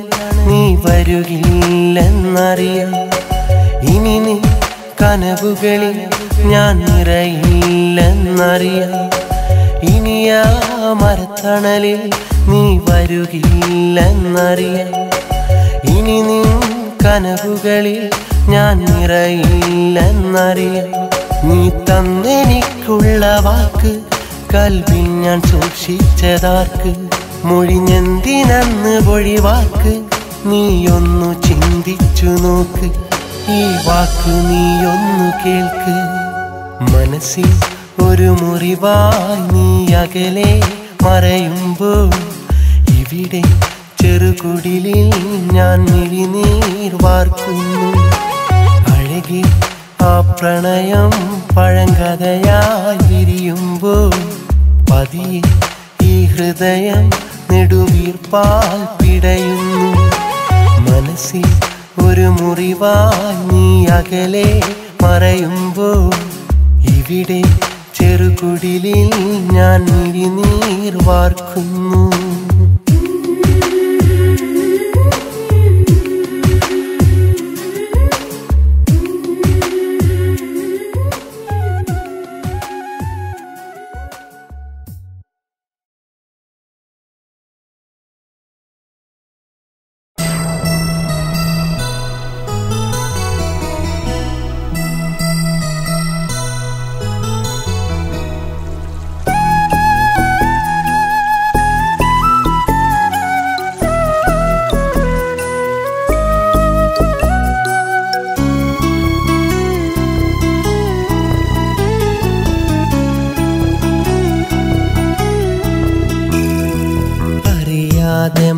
നീ വരുകില്ലെന്നറിയാം ഇനി നീ കനവുകളിൽ ഞാൻ നിറയില്ലെന്നറിയാം ഇനിയാ മരത്തണലിൽ നീ വരുകില്ലെന്നറിയാം ഇനി നീ കനവുകളിൽ ഞാൻ നിറയില്ലെന്നറിയാം നീ തന്നെനിക്കുള്ള വാക്ക് കൽവിൽ ഞാൻ സൂക്ഷിച്ചതാർക്ക് മൊഴിഞ്ഞെന്തിനന്ന് പൊഴിവാക്ക് നീയൊന്നു ചിന്തിച്ചു നോക്ക് ഈ വാക്ക് നീയൊന്നു കേൾക്ക് മനസ്സിൽ ഒരു മുറിവായി നീ അകലെ മറയുമ്പോൾ ഇവിടെ ചെറുകുടിലിൽ ഞാൻ മിഴിനീർ വാർക്കുന്നു അഴകി ആ പ്രണയം പഴങ്കഥയായി വിരിയുമ്പോൾ പതിയെ ഈ ഹൃദയം നെടുവീർപ്പാൽ പിടയുന്നു മനസ്സിൽ ഒരു മുറിവായി നീ അകലെ മറയുമ്പോൾ ഇവിടെ ചെറുകുടിലിൽ ഞാൻ മിഴിനീർ വാർക്കുന്നു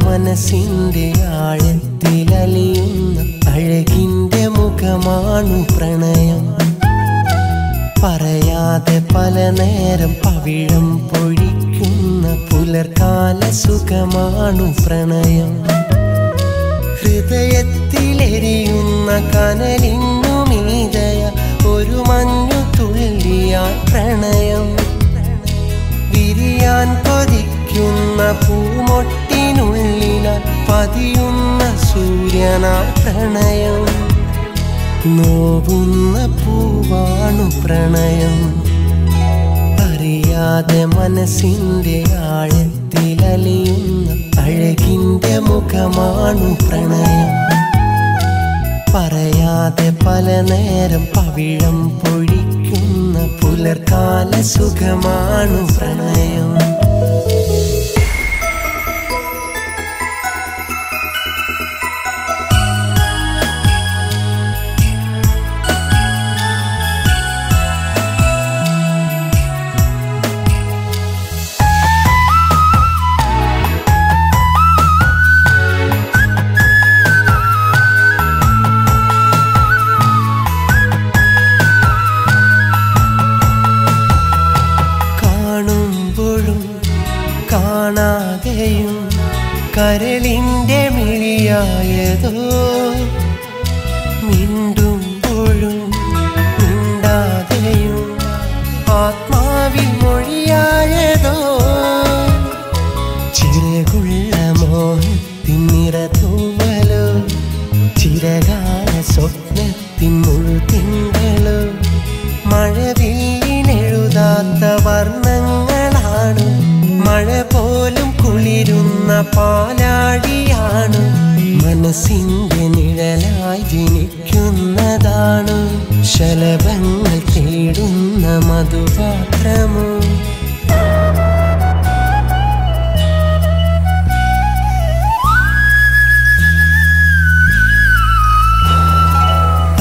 മനസ്സിന്റെ ആഴത്തിലലിയുന്ന അഴകിന്റെ മുഖമാണു പ്രണയം പറയാതെ പല നേരം പവിഴം പൊഴിക്കുന്ന പുലർക്കാല സുഖമാണു പ്രണയം ഹൃദയത്തിലെരിയുന്ന കനലിന്നു മീതയ ഒരു മഞ്ഞു തുള്ളിയാ പ്രണയം വിരിയാൻ കൊതിക്കുന്ന പൂമൊട്ടിനുള്ളിലാൽ പതിയുന്ന സൂര്യനാ പ്രണയം നോവുന്ന പൂവാണു പ്രണയം അറിയാതെ മനസ്സിന്റെ ആഴത്തിലലിയുന്ന അഴകിന്റെ മുഖമാണു പ്രണയം പറയാതെ പല നേരം പവിഴം പൊഴിക്കുന്ന പുലർക്കാല സുഖമാണു പ്രണയം കാണാതെയും കരളിൻ്റെ മിഴിയായതോ മിണ്ടുമ്പോഴും മിണ്ടാതെയും തിങ്കളോ മഴവില്ലെഴുതാത്ത വർണ്ണങ്ങളാണ്. മഴ പോലും കുളിരുന്ന പാലാടിയാണ്. മനസ്സിന്റെ നിഴലായി ജനിക്കുന്നതാണ്. ശലഭങ്ങൾ തേടുന്ന മധുപാത്രമോ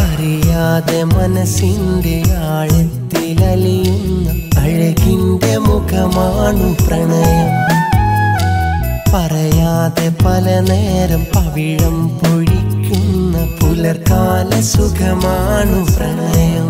അറിയാതെ മനസ്സിന്റെ ആഴത്തിലലിയുന്ന അഴകിന്റെ മുഖമാണു പ്രണയം. പറയാതെ പല നേരം പവിഴം പൊഴിക്കുന്ന പുലർക്കാല സുഖമാണു പ്രണയം.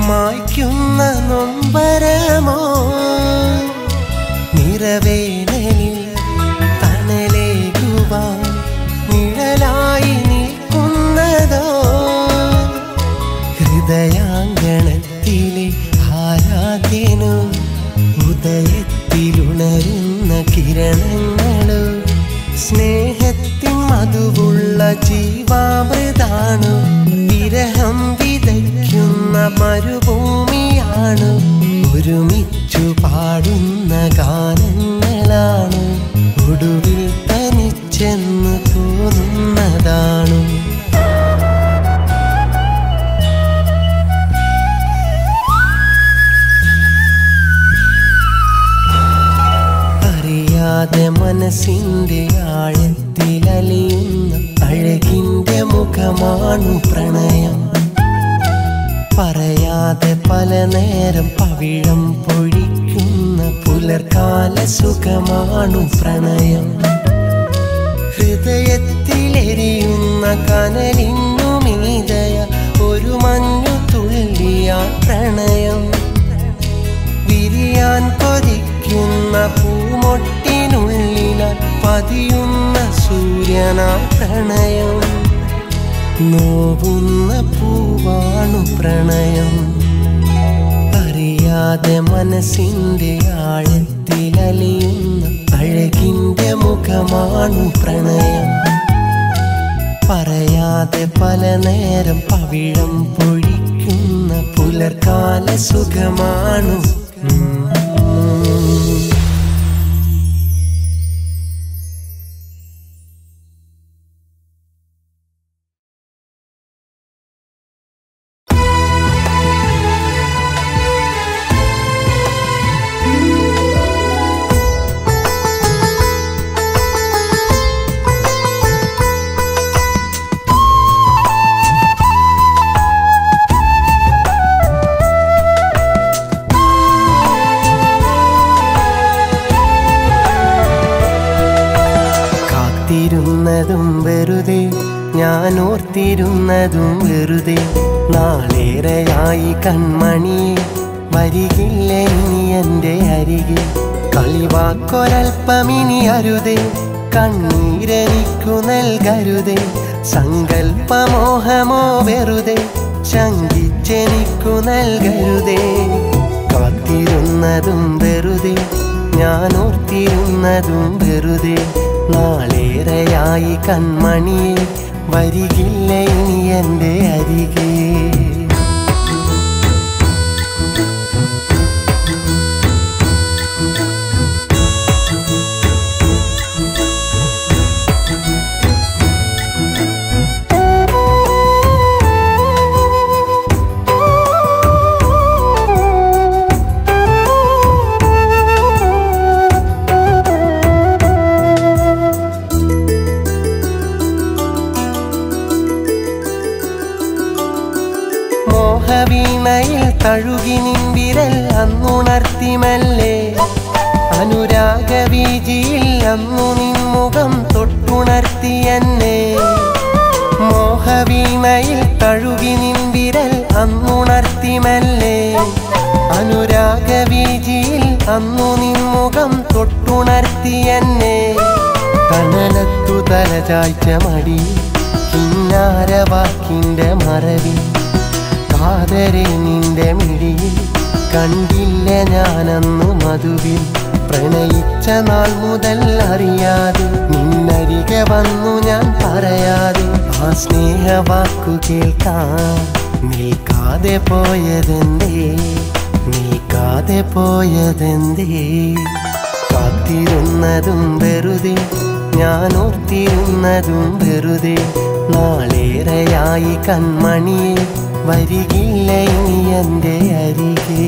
മായ്ക്കുന്ന നൊമ്പരമോ നിറവേനലിൽ തണലേകുവാൻ നിഴലായി നിൽക്കുന്നതോ ഹൃദയാങ്കണത്തിലെ ആരാധ്യനോ ഉദയത്തിലുണരുന്ന കിരണങ്ങളോ സ്നേഹത്തിൻ മധുവുള്ള ജീവാമൃതാണ്. വിരഹം വിതയ്ക്കുന്ന മരുഭൂമിയാണ്. ഒരുമിച്ചു പാടുന്ന ഗാനങ്ങളാണ്. ഒടുവിൽ തനിച്ചെന്ന് തോന്നുന്നതാണ്. അറിയാതെ മനസ്സിന്റെ ആഴത്തിലലിയുന്ന അഴകിന്റെ മുഖമാണു പ്രണയം. പറയാതെ പല നേരം പവിഴം പൊഴിക്കുന്ന പുലർക്കാല സുഖമാണു പ്രണയം. ഹൃദയത്തിലെരിയുന്ന കനലിന്നു മീതയ ഒരു മഞ്ഞു തുള്ളിയാ പ്രണയം. വിരിയാൻ കൊതിക്കുന്ന പൂമൊട്ടിനുള്ളിലാൽ പതിയുന്ന സൂര്യനാ പ്രണയം. നോവുന്ന പൂവാണു പ്രണയം. അറിയാതെ മനസ്സിന്റെ ആഴത്തിലലിയുന്ന അഴകിന്റെ മുഖമാണു പ്രണയം. പറയാതെ പല നേരം പവിഴം പൊഴിക്കുന്ന പുലർക്കാല സുഖമാണു. വെറുതെ ഞാൻ ഓർത്തിരുന്നതും വെറുതെ. നാളേറെയായി കൺമണിയെ വരികില്ല ഇനി എൻ്റെ അരികിൽ. കളിവാക്കൊരൽപ്പമിനി അരുതേ, കണ്ണീരെനിക്കു നൽകരുതേ. സങ്കൽപ്പമോഹമോ വെറുതെ, ശങ്കിച്ചെനിക്കു നൽകരുതേ. കാത്തിരുന്നതും വെറുതെ, ഞാൻ ഓർത്തിരുന്നതും വെറുതെ. നാളേറെയായി കൺമണിയെ വരികില്ല ഇനി എൻ്റെ അരികെ. അന്നുണർത്തി മെല്ലെ അനുരാഗവീജിയിൽ അന്നു നിൻമുഖം തൊട്ടുണർത്തി എന്നെ മോഹവീണയിൽ തഴുകി നിൻ വിരൽ അന്നുണർത്തി മെല്ലെ അനുരാഗവീജിയിൽ അന്നു നിൻമുഖം തൊട്ടുണർത്തി എന്നെ കനലത്തു തലചായ്ച്ച മടി കിന്നാരവാക്കിൻ്റെ മറവിൽ കാതരെ നിന്റെ മിഴിയിൽ കണ്ടില്ല ഞാനന്നു മധുവിൽ പ്രണയിച്ച നാൾ മുതൽ അറിയാതെ നിന്നരികെ വന്നു ഞാൻ പറയാതെ ആ സ്നേഹവാക്കു കേൾക്കാൻ നിൽക്കാതെ പോയതെന്തേ നിൽക്കാതെ പോയതെന്തേ കാത്തിരുന്നതും വെറുതെ ഞാൻ ഓർത്തിരുന്നതും വെറുതെ നാളേറെയായി കൺമണിയെ വരികില്ല ഇനി എൻ്റെ അരികെ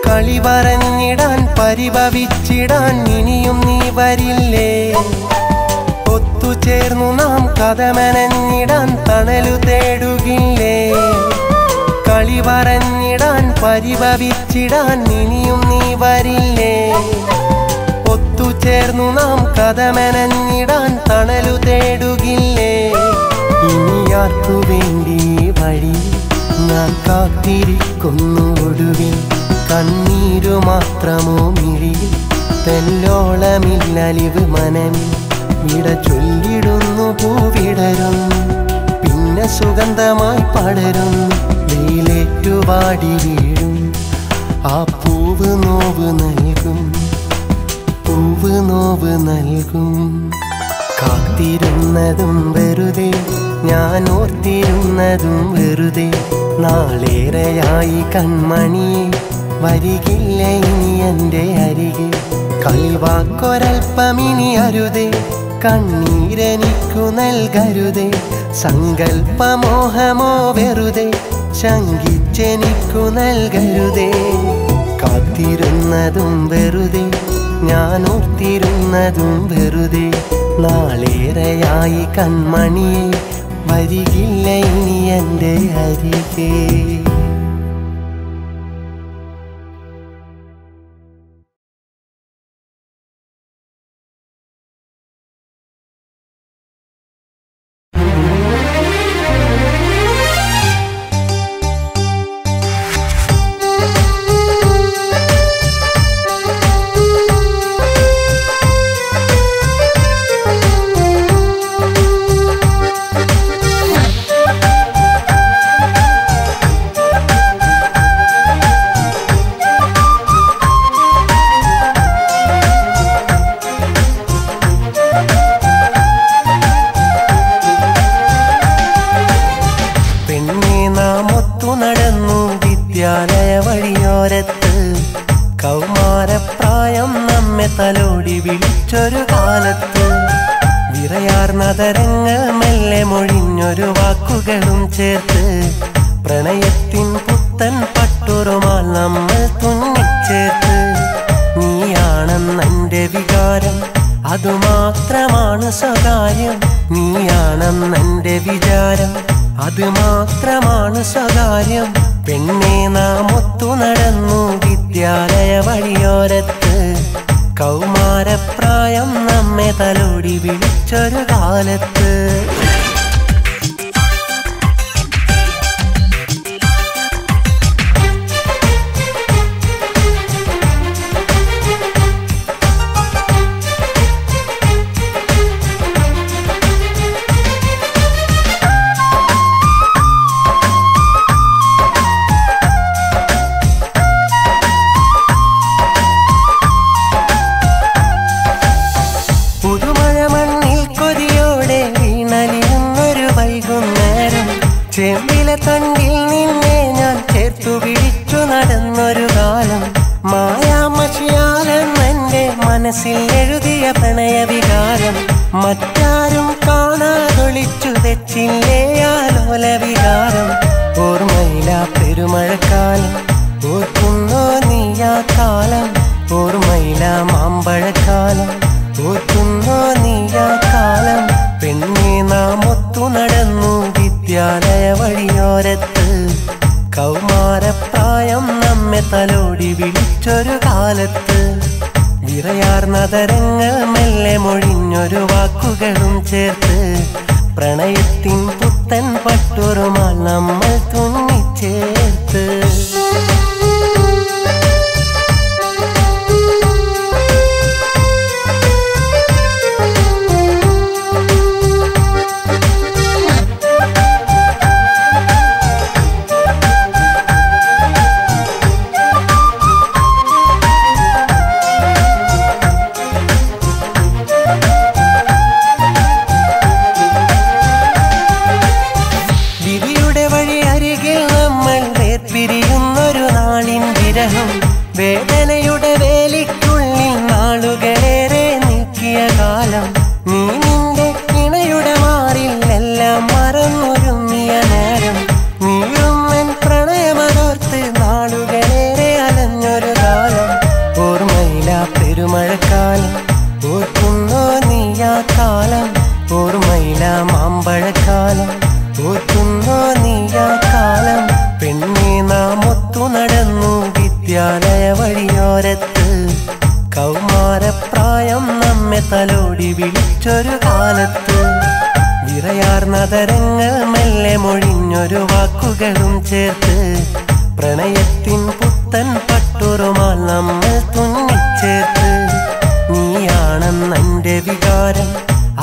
കളി പറഞ്ഞിടാൻ പരിഭവിച്ചിടാൻ ഇനിയും നീ വരില്ലേ ഒത്തുചേർന്നു നാം കഥമനഞ്ഞിടാൻ തണലു തേടുകില്ലേ കളി പറഞ്ഞിടാൻ പരിഭവിച്ചിടാൻ ഇനിയും നീ വരില്ലേ ഒത്തുചേർന്നു നാം കഥമനഞ്ഞിടാൻ തണലു തേടുകില്ലേ ഇനി ആർക്കു വേണ്ടി വഴി ഞാൻ കാത്തിരിക്കുന്നു ഒടുവിൽ കണ്ണീരു മാത്രമോ മിഴിയിൽ തെല്ലോളമില്ലലിവ് മനമിൽ വിട ചൊല്ലിടുന്നു പൂവിടരുന്നു പിന്നെ സുഗന്ധമായി പടരുന്നു വെയിലേറ്റുവാടി വീഴും ആ പൂവ് നോവ് നൽകും പൂവ് നോവ് നൽകും കാത്തിരുന്നതും വെറുതെ ഞാൻ ഓർത്തിരുന്നതും വെറുതെ നാളേറെയായി കൺമണിയെ വരികില്ല ഇനി എൻ്റെ അരികെ കളിവാക്കൊരൽപ്പമിനി അരുതേ കണ്ണീരെനിക്കു നൽകരുതേ സങ്കൽപ്പമോഹമോ വെറുതെ ശങ്കിച്ചെനിക്കു നൽകരുതേ കാത്തിരുന്നതും വെറുതെ ഞാൻ ഓർത്തിരുന്നതും വെറുതെ നാളേറെയായി കൺമണിയെ വരികില്ല ഇനി എൻ്റെ അരികെ കൗമാരപ്രായം നമ്മെ തലോടി വിളിച്ചൊരു കാലത്ത് വിറയാർന്നതരങ്ങൾ മെല്ലെ മൊഴിഞ്ഞൊരു വാക്കുകളും ചേർത്ത് പ്രണയത്തിൻ പുത്തൻ പട്ടുറുമാൽ നമ്മൾ തുന്നിച്ചേർത്ത് നീയാണെന്നെൻ്റെ വികാരം അതുമാത്രമാണ് സ്വകാര്യം നീയാണെന്നെൻ്റെ വിചാരം അതുമാത്രമാണ് സ്വകാര്യം പെണ്ണെ നാം ഒത്തു നടന്നു വിദ്യാലയ വഴിയോരത്ത് കൗമാരപ്രായം നമ്മെ തലോടി വിളിച്ചൊരു കാലത്ത് മനസ്സിൽ എഴുതിയ പ്രണയവികാരം മറ്റാരും കാണാതൊളിച്ചു വെച്ചില്ലേ ആലോല വികാരം. ഓർമ്മയില പെരുമഴക്കാലം ഓർക്കുന്നോ നീയാ കാലം. ഓർമ്മയില മാമ്പഴക്കാലം ഓർക്കുന്നോ നീയാ കാലം. പെണ്ണെ നാം ഒത്തു നടന്നു വിദ്യാലയ വഴിയോരത്ത്. കൗമാരപ്രായം നമ്മെ തലോടി വിളിച്ചൊരു കാലത്ത്. വിറയാർന്നതരങ്ങൾ മെല്ലെ മൊഴിഞ്ഞൊരു വാക്കുകളും ചേർത്ത്. പ്രണയത്തിൻ പുത്തൻ പട്ടുറുമാൽ നമ്മൾ തുന്നിച്ചേർത്ത്. വേദനയുടെ വേലിക്കുള്ളിൽ നാളുകളേറെ നീക്കിയ കാലം. നീ നിന്റെ ഇണയുടെ മാറിൽ എല്ലാം മറന്നൊരുങ്ങിയ നേരം. നീളുമ്മൻ പ്രണയമതോർത്ത് നാളുകളേറെ അലഞ്ഞൊരു കാലം. ഓർമ്മയില പെരുമഴക്കാലം ഓർക്കുന്നോ നീയാ കാലം. ഓർമ്മയില മാമ്പഴക്കാലം ഓർക്കുന്നോ നീയാ കാലം. പെണ്ണെ നാം ഒത്തു നടന്നു വിദ്യാലയ വഴിയോരത്ത്. കൗമാരപ്രായം നമ്മെ തലോടി വിളിച്ചൊരു കാലത്ത്. വിറയാർന്നതരങ്ങൾ മെല്ലെ മൊഴിഞ്ഞൊരു വാക്കുകളും ചേർത്ത്. പ്രണയത്തിൻ പുത്തൻ പട്ടുറുമാൽ നമ്മൾ തുന്നിച്ചേർത്ത്. നീയാണെന്നെൻ്റെ വികാരം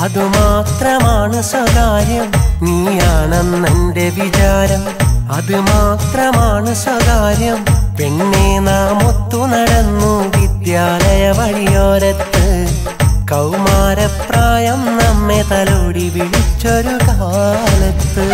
അതുമാത്രമാണ് സ്വകാര്യം. നീയാണെന്നെൻ്റെ വിചാരം അത് മാത്രമാണ് സ്വകാര്യം. പെണ്ണെ നാം ഒത്തു നടന്നു വിദ്യാലയ വഴിയോരത്ത്. കൗമാരപ്രായം നമ്മെ തലോടി വിളിച്ചൊരു കാലത്ത്.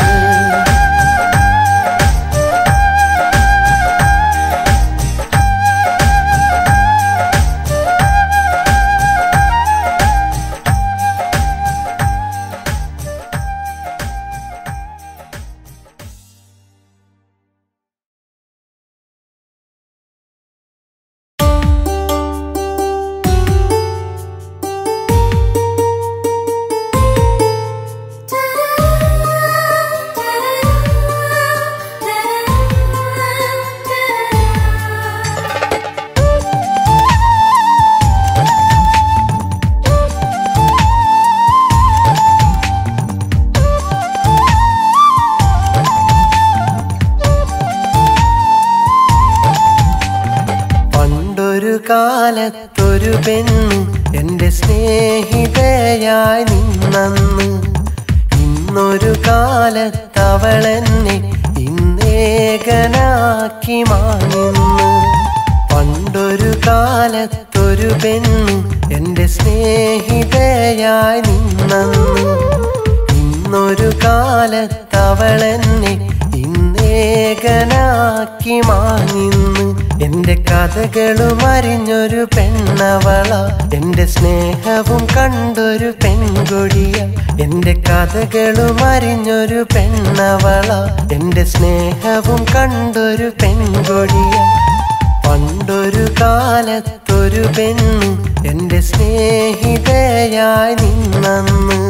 കാലത്തൊരു പെണ്ണ് എൻ്റെ സ്നേഹിതയായി നിന്നന്ന്. ഇന്നൊരു കാലത്തവളെന്നെ ഇന്നേകനാക്കി മാനിന്ന്. പണ്ടൊരു കാലത്തൊരു പെണ്ണ് എൻ്റെ സ്നേഹിതയായി നിന്നന്ന്. ഇന്നൊരു കാലത്തവളെന്നെ ഇന്നേകനാക്കി മാനിന്ന്. എന്റെ കഥകളും അറിഞ്ഞൊരു പെണ്ണവള. എന്റെ സ്നേഹവും കണ്ടൊരു പെൺകൊടിയ. എന്റെ കഥകളും അറിഞ്ഞൊരു പെണ്ണവള. എന്റെ സ്നേഹവും കണ്ടൊരു പെൺകൊടിയ. പണ്ടൊരു കാലത്തൊരു പെണ്ണ് എന്റെ സ്നേഹിതയായി നിന്നന്ന്.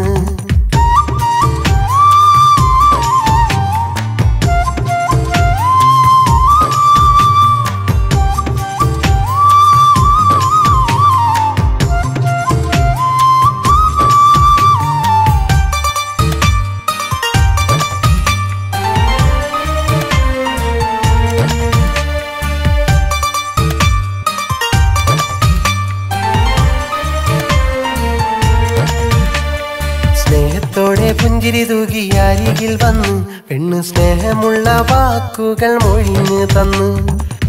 പുഞ്ചിരി തൂകി അരികിൽ വന്നു പെണ്ണ് സ്നേഹമുള്ള വാക്കുകൾ മൊഴിഞ്ഞു തന്നു.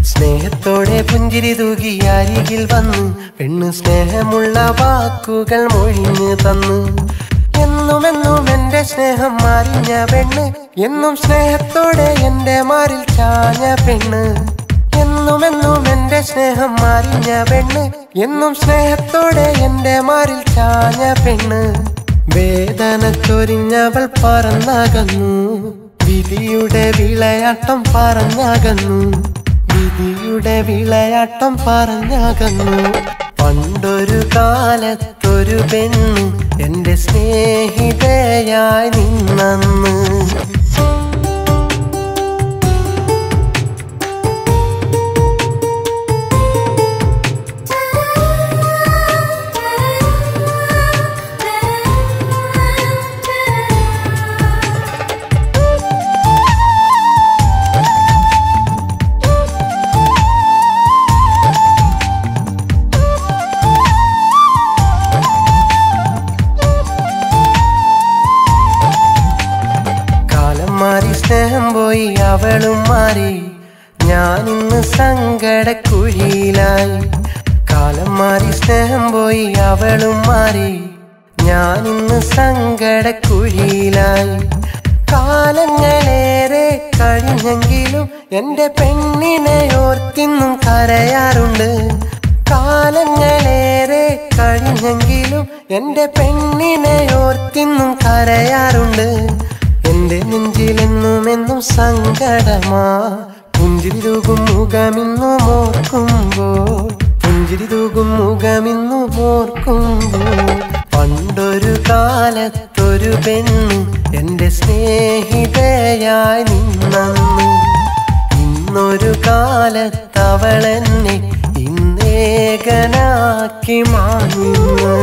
സ്നേഹത്തോടെ പുഞ്ചിരി തൂകി അരികിൽ വന്നു പെണ്ണ് സ്നേഹമുള്ള വാക്കുകൾ മൊഴിഞ്ഞു തന്നു. എന്നുമെന്നും എന്റെ സ്നേഹം അറിഞ്ഞ പെണ്ണ്. എന്നും സ്നേഹത്തോടെ എന്റെ മാറിൽ ചാഞ്ഞ പെണ്ണ്. എന്നുമെന്നും എന്റെ സ്നേഹം അറിഞ്ഞ പെണ്ണ്, എന്നും സ്നേഹത്തോടെ എന്റെ മാറിൽ ചാഞ്ഞ പെണ്ണ്. വേദന ചൊരിഞ്ഞവൾ പറന്നകന്നു, വിധിയുടെ വിളയാട്ടം പറഞ്ഞകന്നു, വിധിയുടെ വിളയാട്ടം പറഞ്ഞകന്നു. പണ്ടൊരു കാലത്തൊരു പെണ്ണ് എന്റെ സ്നേഹിതയായി നിന്നന്ന്. സ്നേഹം പോയി അവളും മാറി, ഞാനിന്ന് സങ്കടക്കുഴിയിലായി. കാലം മാറി സ്നേഹം പോയി അവളും മാറി, ഞാനിന്ന് സങ്കടക്കുഴിയിലായി. കാലങ്ങളേറെ കഴിഞ്ഞെങ്കിലും എന്റെ പെണ്ണിനെ ഓർത്തിന്നും കരയാറുണ്ട്. കാലങ്ങളേറെ കഴിഞ്ഞെങ്കിലും എന്റെ പെണ്ണിനെ ഓർത്തിന്നും കരയാറുണ്ട്. എന്റെ നെഞ്ചിലെന്നുമെന്നും സങ്കടമാ, പുഞ്ചിരി തൂകും മുഖമിന്നും ഓർക്കുമ്പോൾ, പുഞ്ചിരി തൂകും മുഖമിന്നും ഓർക്കുമ്പോൾ. പണ്ടൊരു കാലത്തൊരു പെണ്ണ് എന്റെ സ്നേഹിതയായി നിന്നന്ന്. ഇന്നൊരു കാലത്തവളെന്നെ ഇന്നേകനാക്കി മാറുന്നു.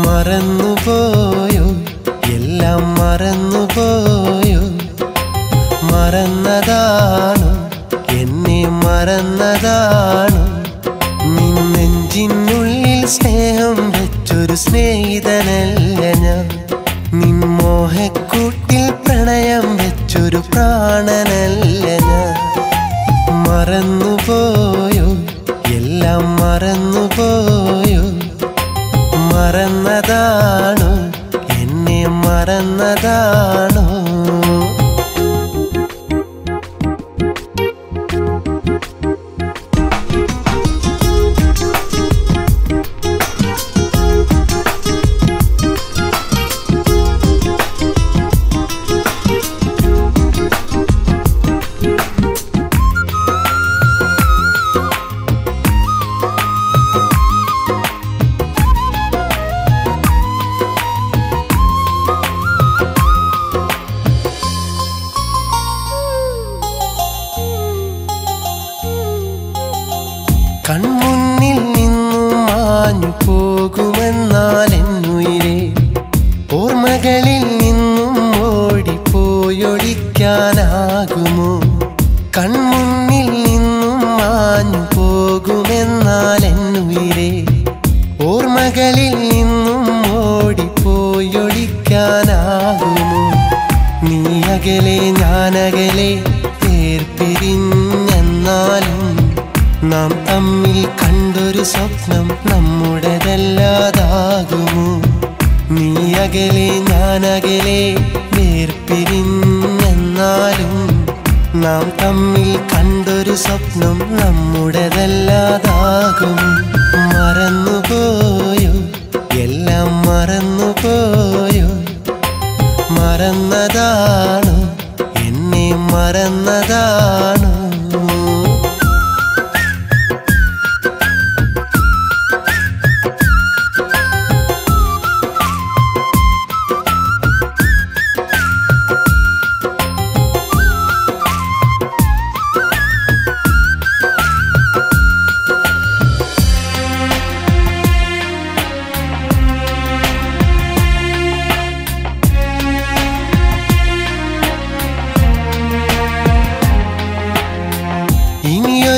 മറന്നുപോയോ, എല്ലാം മറന്നുപോയോ, മറന്നതാണോ എന്നെ മറന്നതാണോ? നിന്നെഞ്ചിനുള്ളിൽ സ്നേഹം വെച്ചൊരു സ്നേഹിതനല്ല ഞാൻ, നിൻ മോഹക്കൂട്ടിൽ പ്രണയം വെച്ചൊരു പ്രാണനല്ല ഞാൻ. മറന്നുപോയോ, എല്ലാം മറന്നുപോയോ, മറന്നതാണോ എന്നെ മറന്നതാണോ? കൺമുന്നിൽ നിന്നും മാഞ്ഞു പോകുമെന്നാൽ എന്നുയിരേ, ഓർമ്മകളിൽ നിന്നും ഓടിപ്പോയൊഴിക്കാനാകുമോ? കൺമുന്നിൽ നിന്നും മാഞ്ഞു പോകുമെന്നാൽ എന്നുയിരേ, ഓർമ്മകളിൽ നിന്നും ഓടിപ്പോയൊഴിക്കാനാകുമോ? നീ അകലെ ഞാനകലെ വേർപിരിഞ്ഞെന്നാലും നാം തമ്മിൽ കണ്ടൊരു സ്വപ്നം നമ്മുടേതല്ലാതാകുമോ? നീ അകലെ ഞാനകലെ വേർപിരിഞ്ഞെന്നാലും നാം തമ്മിൽ കണ്ടൊരു സ്വപ്നം നമ്മുടേതല്ലാതാകും. മറന്നുപോയോ, എല്ലാം മറന്നുപോയോ? മറന്നതാണോ, എന്നെ മറന്നതാണോ?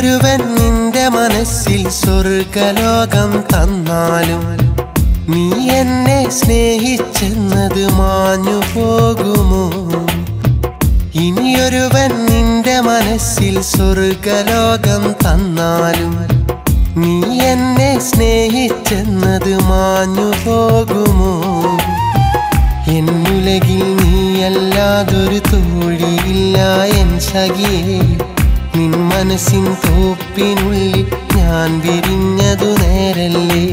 ഒരുവൻ നിന്റെ മനസ്സിൽ സ്വർഗലോകം തന്നാലും നീ എന്നെ സ്നേഹിച്ചെന്നത് മാഞ്ഞു പോകുമോ? ഇനിയൊരുവൻ നിന്റെ മനസ്സിൽ സ്വർഗലോകം തന്നാലും നീ എന്നെ സ്നേഹിച്ചെന്നത് മാഞ്ഞു പോകുമോ? എന്നുലകിൽ നീയല്ലാതൊരു തോഴിയില്ല എൻ സഖിയേ. നിൻ മനസ്സിൻ തോപ്പിനുള്ളിൽ ഞാൻ വിരിഞ്ഞതു നേരല്ലേ?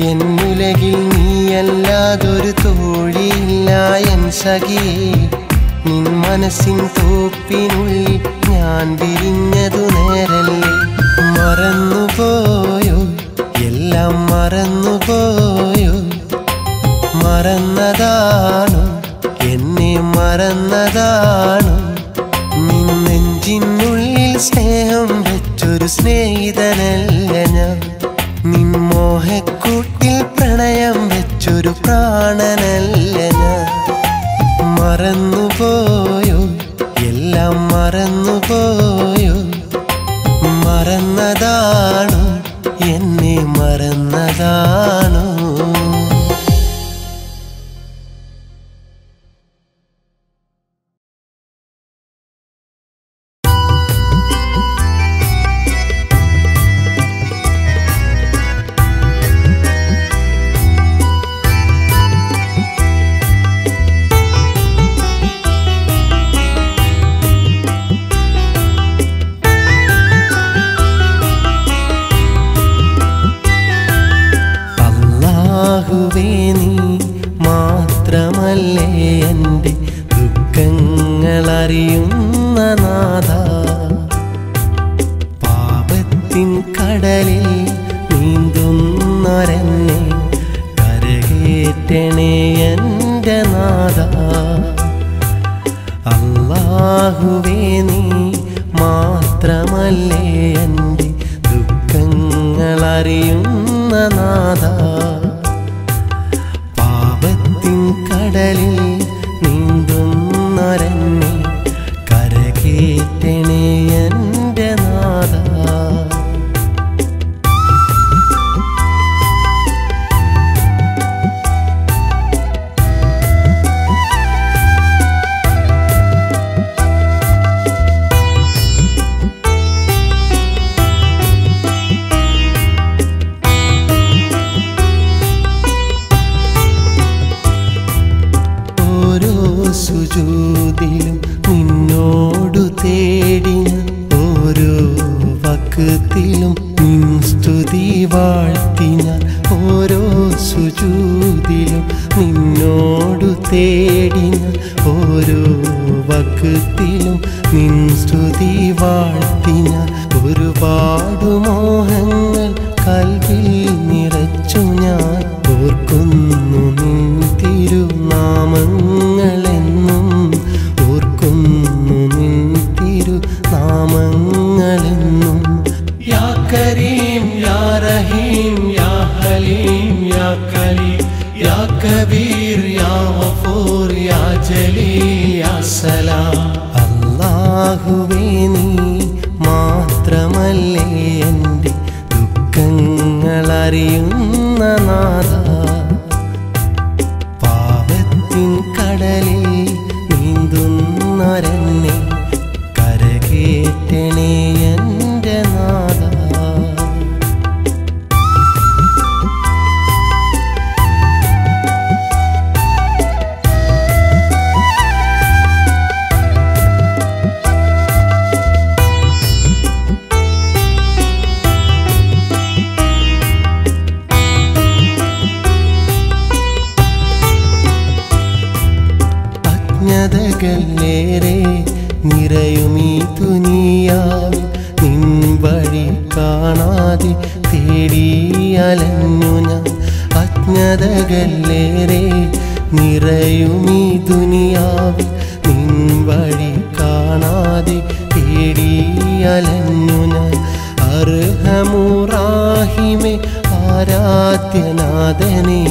എന്നുലകിൽ നീയല്ലാതൊരു തോഴിയില്ല എൻ സഖിയേ. നിൻ മനസ്സിൻ തോപ്പിനുള്ളിൽ ഞാൻ വിരിഞ്ഞതു നേരല്ലേ? മറന്നുപോയോ, എല്ലാം മറന്നുപോയോ? മറന്നതാണോ, എന്നെ മറന്നതാണോ? നിൻ നെഞ്ചിനുള്ളിൽ സ്നേഹം വെച്ചൊരു സ്നേഹിതനല്ല ഞാൻ. നിൻ മോഹക്കൂട്ടിൽ പ്രണയം വെച്ചൊരു പ്രാണനല്ല ഞാൻ. മറന്നുപോയോ, എല്ലാം മറന്നുപോയോ? മറന്നതാണോ, എന്നെ മറന്നതാണോ? നീ മാത്രമല്ലേ എൻ്റെ ദുഃഖങ്ങളറിയുന്ന നാഥ. പാപത്തിൻ കടലിൽ നീന്തുന്നൊരെന്നെ കരകേറ്റണേ എൻ്റെ നാഥ. അല്ലാഹുവേ നീ മാത്രമല്ലേ എൻ്റെ ദുഃഖങ്ങളറിയുന്ന നാഥ. കടലിൽ നീന്തുന്നൊരെന്നെ കരകേറ്റണേ എൻ്റെ നാഥ. സുജൂദിലും നിന്നോടു തേടി ഓരോ വക്തിലും നിൻ സ്തുതി വാഴ്ത്തി ഞാൻ. ഓരോ സുജൂദിലും നിന്നോടു തേടി ഞാൻ. ഓരോ വക്തിലും നിൻ സ്തുതി വാഴ്ത്തി ഞാൻ. ഒരുപാട് മോഹങ്ങൾ കൽവിൽ നിറച്ചു ഞാൻ. ഓർക്കുന്നു നിൻ തിരുനാമങ്ങളെന്നും. ഓർക്കുന്നു നിൻ തിരുനാമങ്ങളെന്നും. യാ കരീം യാ റഹീം യാ ഹലീം യാ കരീം യാ കബീർ യാ ഗഫൂർ യാ ജലീൽ യാ സലാം. അല്ലാഹുവേ നീ മാത്രമല്ലേ എൻ്റെ ദുഃഖങ്ങളറിയുന്ന നാഥ. പാപത്തിൻ കടലിൽ നീന്തുന്നൊരെന്നെ കരകേറ്റണേ എൻ്റെ നാഥ. അജ്ഞതകളേറെ നിറയുമീ ദുനിയാവിൽ നിൻ വഴി കാണാതെ തേടി അലഞ്ഞു ഞാൻ. അജ്ഞതകളേറെ നിറയുമീ ദുനിയാവിൽ നിൻ വഴി കാണാതെ തേടി അലഞ്ഞു ഞാൻ. അർഹമുറാഹിമേ ആരാധ്യനാഥനേ,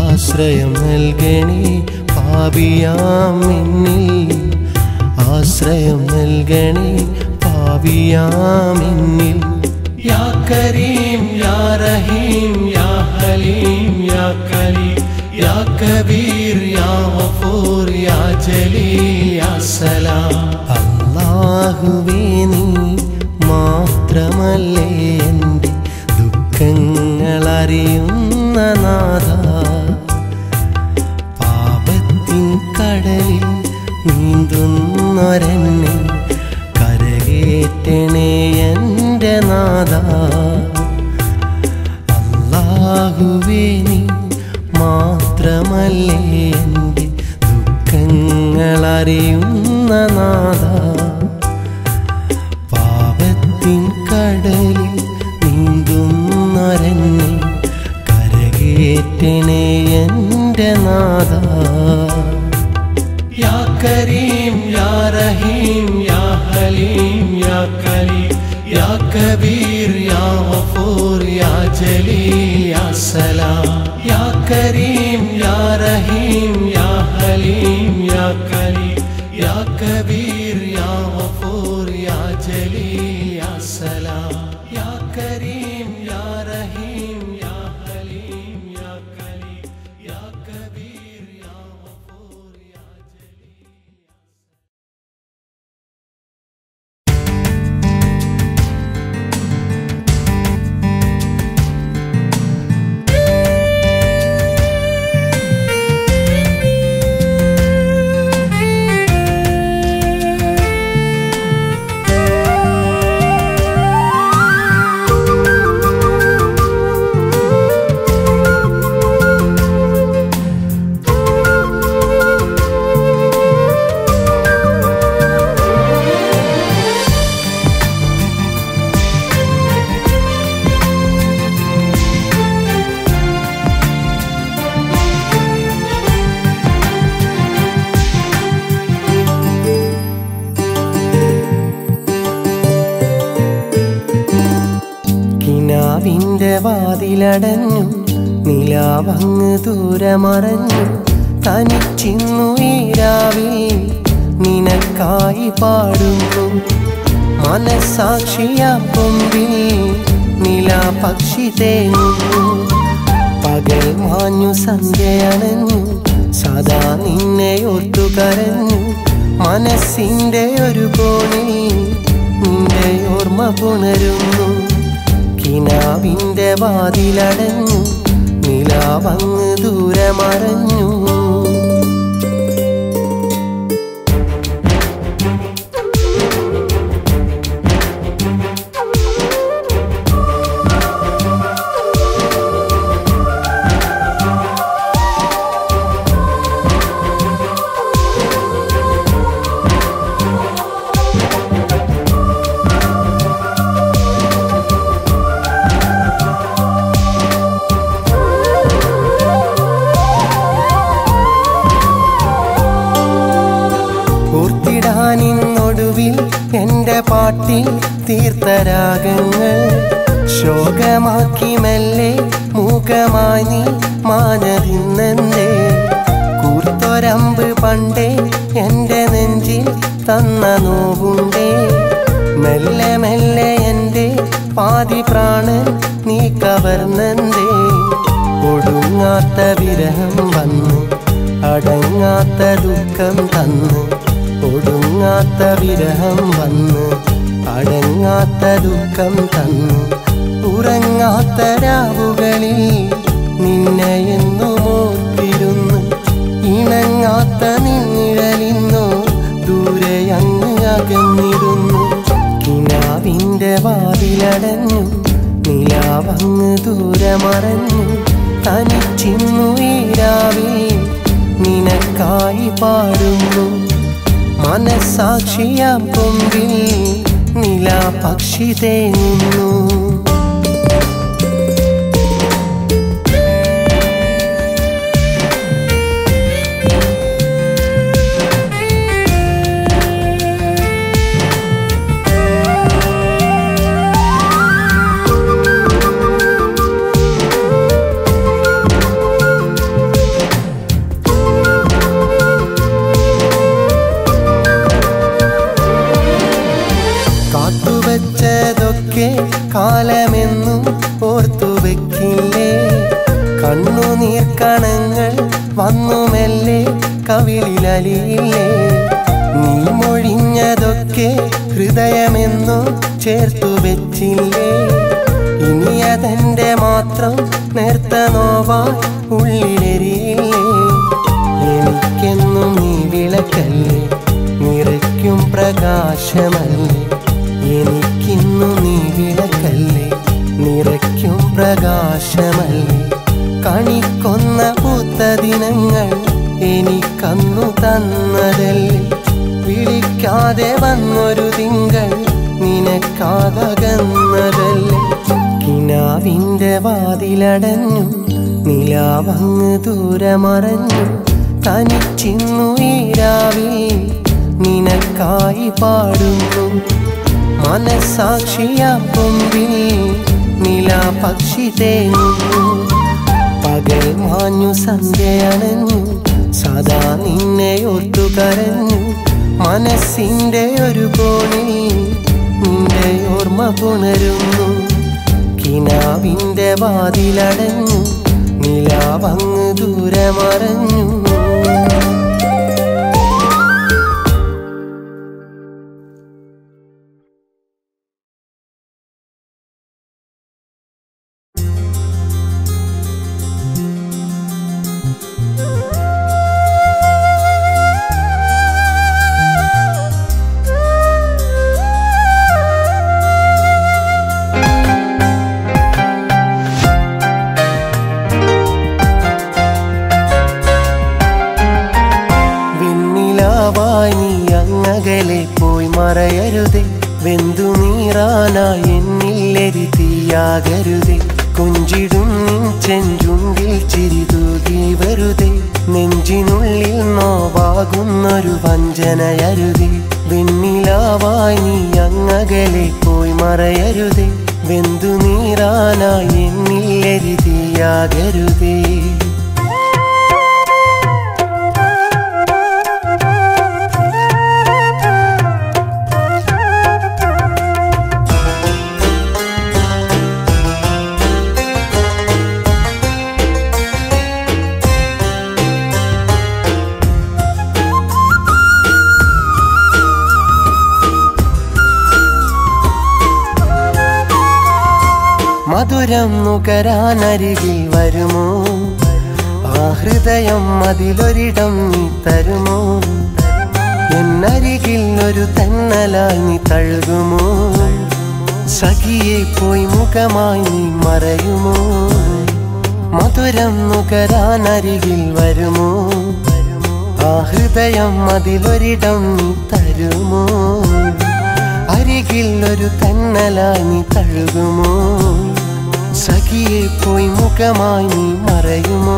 ആശ്രയം നൽകണേ പാപിയാം എന്നിൽ. ആശ്രയം നൽകണേ പാപിയാം എന്നിൽ. യാ കരീം യാ റഹീം യാ ഹലീം യാ കരീം യാ കബീർ യാ ഗഫൂർ യാ ജലീൽ യാ സലാം. അല്ലാഹുവേ നീ മാത്രമല്ലേ എൻ്റെ ദുഃഖങ്ങളറിയുന്ന നാഥ. പാപത്തിൻ കടലിൽ നീന്തുന്നൊരെന്നെ കരകേറ്റണേ എൻ്റെ നാഥ. അല്ലാഹുവേ നീ മാത്രമല്ലേ എൻ്റെ ദുഃഖങ്ങളറിയുന്ന നാഥ. പാപത്തിൻ കടലിൽ നീന്തുന്നൊരെന്നെ കരകേറ്റണേ എൻ്റെ നാഥ. യാ കരീം യാ റഹീം യാ ഹലീം യാ കരീം യാ കബീർ യാ ഗഫൂർ യാ ജലീൽ യാ സലാം. യാ കരീം യാ റഹീം യാ ഹലീം യാ കരീം യാ കബീർ യാ ഗഫൂർ യാ ജലീൽ യാ സലാം. യാ കരീം യാ റഹീം യാ ഹലീം യാ കരീം യാ കബീർ യാ ഗഫൂർ യാ ജലീൽ. കിനാവിൻ്റെ വാതിലടഞ്ഞു, നിലാവങ്ങ് ദൂരമറഞ്ഞു. തനിച്ചിന്നു ഈ രാവിൽ നിനക്കായി പാടുന്നു. മനസാക്ഷിയ കൊമ്പിൽ നിലാപക്ഷി തേങ്ങുന്നു. പകൽ മാഞ്ഞു സന്ധ്യയണഞ്ഞു, സദാ നിന്നെ ഓർത്തു കരഞ്ഞു. മനസ്സിൻ്റെ ഒരു കോണിൽ നിന്റെ ഓർമ്മ പുണരുന്നു. കിനാവിൻ്റെ വാതിലടഞ്ഞു, നിലാവങ്ങ് ദൂരമറഞ്ഞു. നിന്നൊടുവിൽ എൻ്റെ പാട്ടിൽ തീർത്ഥരാഗങ്ങൾ ശോകമാക്കി മെല്ലെ മൂകമായി നീ മാഞ്ഞതിന്നെന്തേ. കൂർത്തൊരമ്പ് പണ്ടേ എൻ്റെ നെഞ്ചിൽ തന്ന നോവുണ്ടേ. മെല്ലെ മെല്ലെ എൻ്റെ പാതി പ്രാണൻ നീ കവർന്നെന്തേ. ഒടുങ്ങാത്ത വിരഹം വന്നു, അടങ്ങാത്ത ദുഃഖം തന്നു. ഒടുങ്ങാത്ത വിരഹം വന്ന് അടങ്ങാത്ത ദുഃഖം തന്നു. ഉറങ്ങാത്ത രാവുകളിൽ നിന്നെ എന്നും ഓർത്തിരുന്നു. ഇണങ്ങാത്ത നിന്നിഴലിന്നോ ദൂരെ അങ്ങ് അകന്നിരുന്നു. കിനാവിൻ്റെ വാതിലടഞ്ഞു, നിലാവങ്ങ് ദൂരമറഞ്ഞു. തനിച്ചിന്നു ഈ രാവിൽ നിനക്കായി പാടുന്നു. മനസാക്ഷിയാം കൊമ്പിൽ നിലാപക്ഷി തേങ്ങുന്നു. കാത്തുവച്ചതൊക്കെ കാലമെന്നും ഓർത്തു വെക്കില്ലേ? കണ്ണുനീർക്കണങ്ങൾ വന്നുമെല്ലേ കവിളിലലിയില്ലേ? നീ മൊഴിഞ്ഞതൊക്കെ ഹൃദയമെന്നും ചേർത്തു വെച്ചില്ലേ? ഇനി അതെന്റെ മാത്രം നേർത്ത നോവാൻ ഉള്ളിലെരിയില്ലേ? എനിക്കെന്നും നീ വിളക്കല്ലേ, നിറയ്ക്കും പ്രകാശമല്ലേ? എനിക്കിന്നു നീ വിളക്കല്ലേ, നിറയ്ക്കും പ്രകാശമല്ലേ? കണിക്കൊന്ന പൂത്ത ദിനങ്ങൾ എനിക്കന്നു തന്നതല്ലേ? വിളിക്കാതെ വന്നൊരു തിങ്കൾ നിനക്കാകന്നതല്ലേ? കിനാവിൻ്റെ വാതിലടഞ്ഞു, നിലാവങ്ങ് ദൂരമറഞ്ഞു. തനിച്ചിന്നു ഈ രാവിൽ നിനക്കായി പാടുന്നു. മനസാക്ഷിയാം കൊമ്പിൽ നിലാപക്ഷി തേങ്ങുന്നു. പകൽ മാഞ്ഞു സന്ധ്യയണഞ്ഞു, സദാ നിന്നെ ഓർത്തു കരഞ്ഞു. മനസ്സിൻ്റെ ഒരു കോണിൽ നിന്റെ ഓർമ്മ പുണരുന്നു. കിനാവിൻ്റെ വാതിലടഞ്ഞു, നിലാവങ്ങ് ദൂരമറഞ്ഞു. പോയി മറയരുതേ, വെന്തു നീറാനായി എന്നില്ലെരി തീയാകരുതേ. കൊഞ്ചിടും നിൻ ചെഞ്ചുണ്ടിൽ ചിരിതൂകി വെറുതെ, നെഞ്ചിനുള്ളിൽ നോവാകുന്നൊരു വഞ്ചനയരുതേ. വെണ്ണിലാവായി നീ അങ്ങകലെ പോയി മറയരുതേ, വെന്തു നീറാനായി എന്നില്ലെരി തീയാകരുതേ. മധുരം നുകരാനരികിൽ വരുമോ? ആ ഹൃദയം അതിലൊരിടം നീ തരുമോ? എന്നരികിൽ ഒരു തന്നലായി നീ തഴുകുമോ? സഖിയെ പോയി മുഖമായി നീ മറയുമോ? മധുരം നുകരാനരികിൽ വരുമോ? ആ ഹൃദയം അതിലൊരിടം നീ തരുമോ? അരികിൽ ഒരു തന്നലായി നീ തഴുകുമോ? സഖിയെ പോയി മുഖമായി നീ മറയുമോ?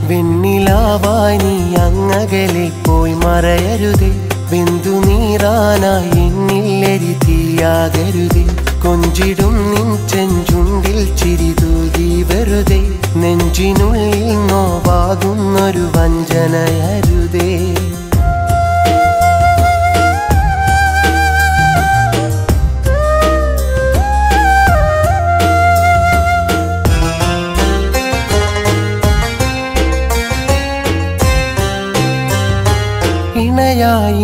വെണ്ണിലാവായി നീ അങ്ങകലെ പോയി മറയരുതേ, വെന്തു നീറാനായി എന്നില്ലെരി തീയാകരുതേ. കൊഞ്ചിടും നിൻ ചെഞ്ചുണ്ടിൽ ചിരിതൂകി വെറുതെ, നെഞ്ചിനുള്ളിൽ നോവാകുന്നൊരു വഞ്ചനയരുതേ.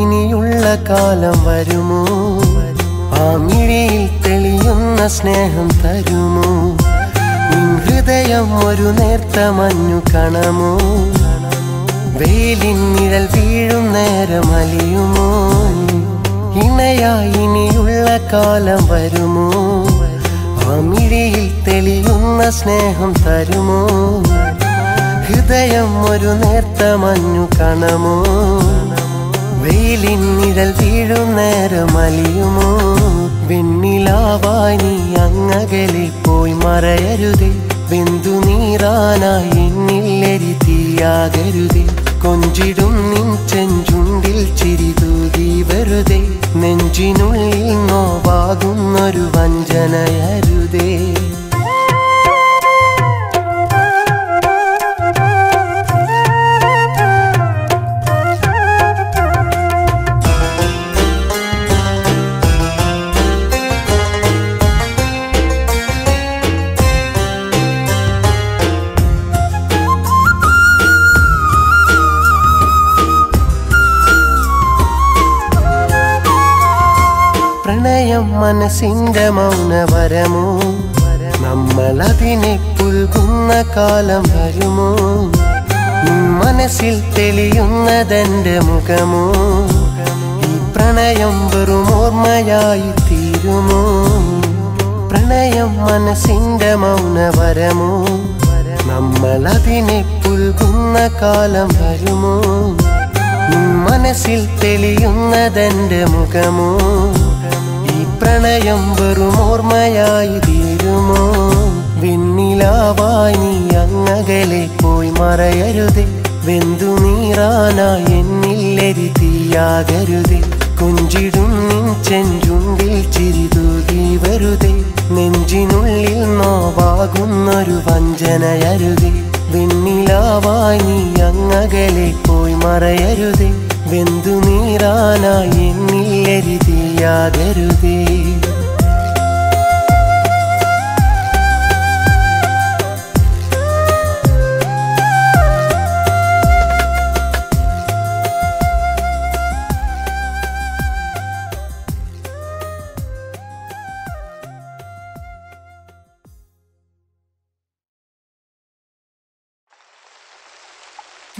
ഇനിയുള്ള കാലം വരുമോ? ആ മിഴിയിൽ തെളിയുന്ന സ്നേഹം തരുമോ? നിൻ ഹൃദയം ഒരു നേർത്ത മഞ്ഞു കണമോ? വെയിലിൻ നിഴൽ വീഴും നേരം അലിയുമോ? ഇണയായി ഇനിയുള്ള കാലം വരുമോ? ആ മിഴിയിൽ തെളിയുന്ന സ്നേഹം തരുമോ? ഹൃദയം ഒരു നേർത്ത മഞ്ഞു കണമോ? വെയിലിൻ നിഴൽ വീഴുന്നേരം അലിയുമോ വെണ്ണിലാവായി നീ അങ്ങകലെ പോയി മറയരുതേ വെന്തു നീറാനായി എന്നില്ലെരി തീയാകരുതേ കൊഞ്ചിടും നിൻ ചെഞ്ചുണ്ടിൽ ചിരിതൂകി വെറുതെ നെഞ്ചിനുള്ളിൽ നോവാകുന്നൊരു വഞ്ചനയരുതേ പ്രണയം മനസ്സിന്റെ മൗനവരമോ നമ്മളതിനെ പുൽകുന്ന കാലം വരുമോ മനസ്സിൽ തെളിയുന്നതെന്റെ മുഖമോ ഈ പ്രണയം വെറും ഓർമ്മയായി തീരുമോ പ്രണയം മനസ്സിന്റെ മൗനവരമോ നമ്മളതിനെ പുൽകുന്ന കാലം വരുമോ മനസ്സിൽ തെളിയുന്നതെന്റെ മുഖമോ പ്രണയം വെറും ഓർമ്മയായി തീരുമോ വെണ്ണിലാവായി നീ അങ്ങകലെ പോയി മറയരുതേ വെന്തു നീറാനായി എന്നില്ലെരി തീയാകരുതേ കൊഞ്ചിടും നിൻ ചെഞ്ചുണ്ടിൽ ചിരിതൂകി വെറുതെ നെഞ്ചിനുള്ളിൽ നോവാകുന്നൊരു വഞ്ചനയരുതേ വെണ്ണിലാവായി നീ അങ്ങകലെ പോയി മറയരുതേ വെന്തു നീറാനായി എന്നില്ലെരി തീയാകരുതേ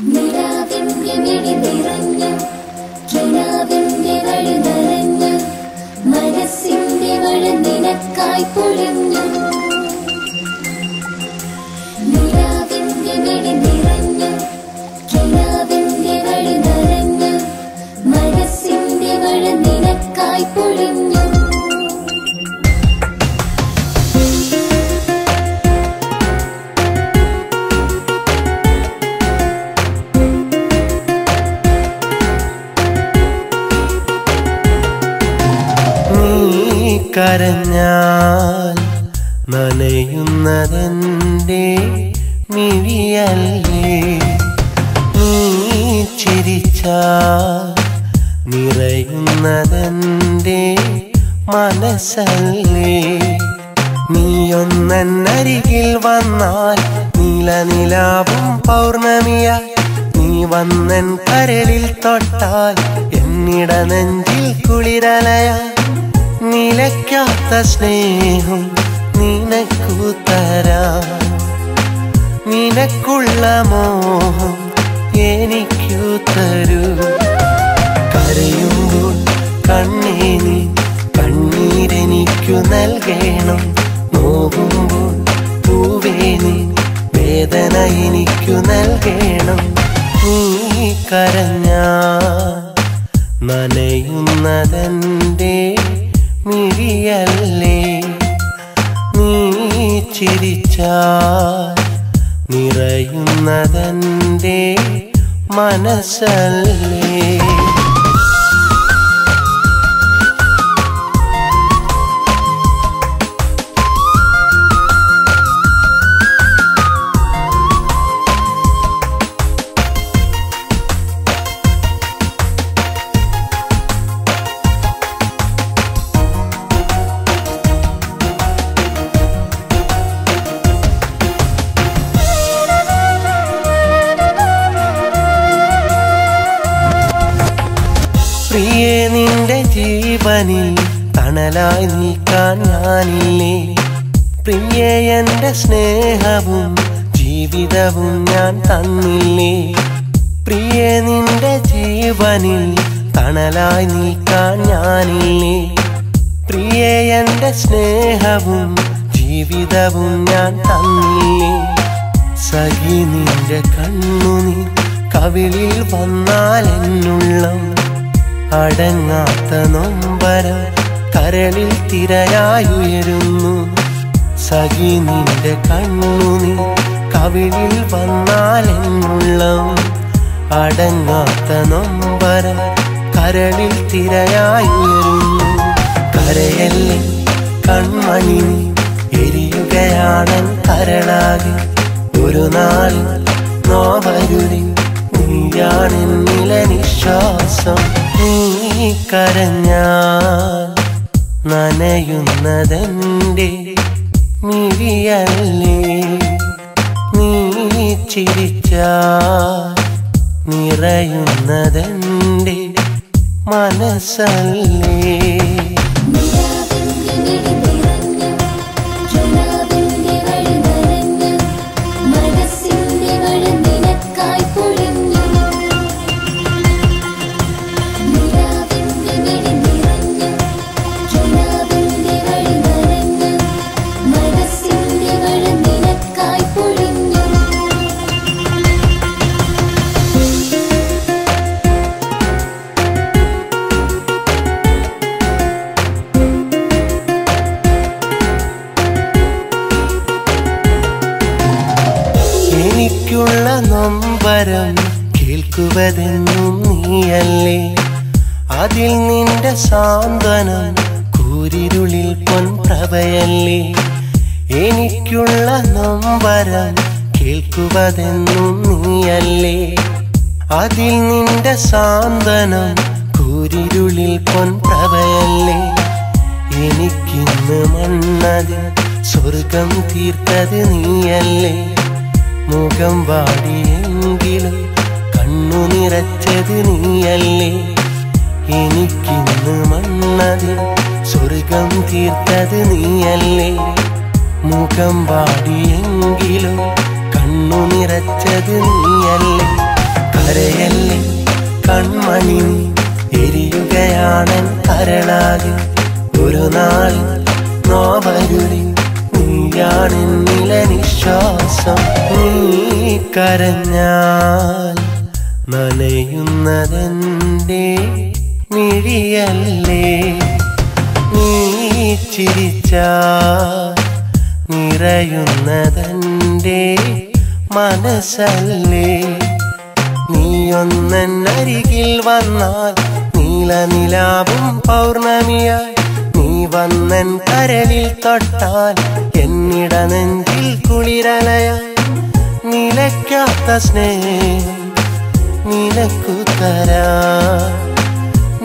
നിലാവിന്റെ മിഴി നിറഞ്ഞു കിനാവിന്റെ വഴി നിറഞ്ഞു മനസ്സിന്റെ വഴ നിനക്കായി പൊഴിഞ്ഞു നിലാവിന്റെ മിഴി നിറഞ്ഞു കിനാവിന്റെ വഴി നിറഞ്ഞു മനസ്സിന്റെ വഴ നിനക്കായി പൊഴിഞ്ഞു കരഞ്ഞാൽ നനയുന്നതെന്റെ മിഴിയല്ലേ നീ ചിരിച്ചാൽ നിറയുന്നതെന്റെ മനസ്സല്ലേ നീയൊന്നരികിൽ വന്നാൽ നീലനിലാവും പൗർണമിയായി നീ വന്നൻ കരളിൽ തൊട്ടാൽ എന്നിട നെഞ്ചിൽ കുളിരലയായി നിലയ്ക്കാത്ത സ്നേഹം നിനക്കു തരാം നിനക്കുള്ള മോഹം എനിക്കു തരൂ കരയുമ്പോൾ കണ്ണേ നീ കണ്ണീരെനിക്കു നൽകണം നോവുമ്പോൾ പൂവേ നീ വേദന എനിക്കു നൽകണം നീ കരഞ്ഞാൽ നനയുന്നതെന്റെ മിഴിയല്ലേ നീ ചിരിച്ചാൽ നിറയുന്നതെന്റെ മനസ്സല്ലേ പ്രിയേ നിന്റെ ജീവനിൽ തണലായി നീക്കാൻ ഞാനില്ലേ പ്രിയേ എന്റെ സ്നേഹവും ജീവിതവും ഞാൻ തന്നില്ലേ പ്രിയേ നിന്റെ ജീവനിൽ തണലായി നീക്കാൻ ഞാനില്ലേ പ്രിയേ എന്റെ സ്നേഹവും ജീവിതവും ഞാൻ തന്നില്ലേ സഖി നിന്റെ കണ്ണുനീർ കവിളിൽ വന്നാൽ എന്നുള്ളം അടങ്ങാത്ത നൊമ്പരം കരളിൽ തിരയായുയരുന്നു. സഖി നിന്റെ കണ്ണുനീ കവിളിൽ വന്നാലെന്നുള്ളം. അടങ്ങാത്ത നൊമ്പരം കരളിൽ തിരയായുയരുന്നു. കരയല്ലേ കൺമണി, എരിയുകയാണൻ കരളാകെ. ഒരു നാൾ നോവരുതി, നീയാണെന്നില നിശ്വാസം. നീ കരഞ്ഞാൽ നനയുന്നതെന്റെ മിഴിയല്ലേ, നീ ചിരിച്ചാൽ നിറയുന്നതെന്റെ മനസ്സല്ലേ. എനിക്കുള്ള നൊമ്പരം കേൾക്കുവതെന്നും നീയല്ലേ. അതിൽ നിന്റെ സാന്ത്വനം കൂരിരുളിൽ പൊൻപ്രഭയല്ലേ. എനിക്കുള്ള നൊമ്പരം കേൾക്കുവതെന്നും നീയല്ലേ. അതിൽ നിന്റെ സാന്ത്വനം കൂരിരുളിൽ പൊൻപ്രഭയല്ലേ. എനിക്കിന്ന് മണ്ണതിൽ സ്വർഗം തീർത്തത് നീയല്ലേ. മുഖം വാടിയെങ്കിലും കണ്ണു നിറച്ചത് നീയല്ലേ. എനിക്കിന്ന് മണ്ണതിൽ സ്വർഗം തീർത്തത് നീയല്ലേ. മുഖം വാടിയെങ്കിലും കണ്ണു നിറച്ചത് നീയല്ലേ. കരയല്ലേ കൺമണി, എരിയുകയാണൻ കരളാകെ. ഒരു നാൾ നോവരുതി, നീയാണെന്നില നിശ്വാസം. നീ കരഞ്ഞാൽ നനയുന്നതെന്റെ മിഴിയല്ലേ, നീ ചിരിച്ചാൽ നിറയുന്നതെന്റെ മനസ്സല്ലേ. നീയൊന്നരികിൽ വന്നാൽ നീലനിലാവും പൗർണമിയായി. നീ വന്നൻ കരളിൽ തൊട്ടാൽ എന്നിട നെഞ്ചിൽ കുളിരലയായി. നിലയ്ക്കാത്ത സ്നേഹം നിനക്കു തരാം,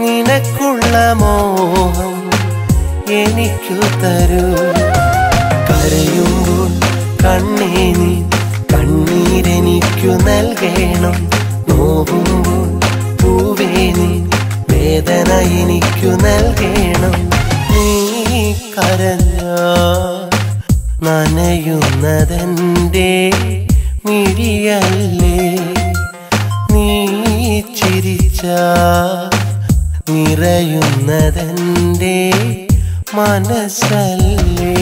നിനക്കുള്ള മോഹം എനിക്കു തരൂ. കരയുമ്പോൾ കണ്ണേ നീ കണ്ണീരെനിക്കു നൽകണം. നോവുമ്പോൾ പൂവേ നീ വേദന എനിക്കു നൽകണം. നീ കരഞ്ഞാൽ നനയുന്നതെന്റെ മിഴിയല്ലേ. നീ ചിരിച്ചാൽ നിറയുന്നതെന്റെ മനസ്സല്ലേ.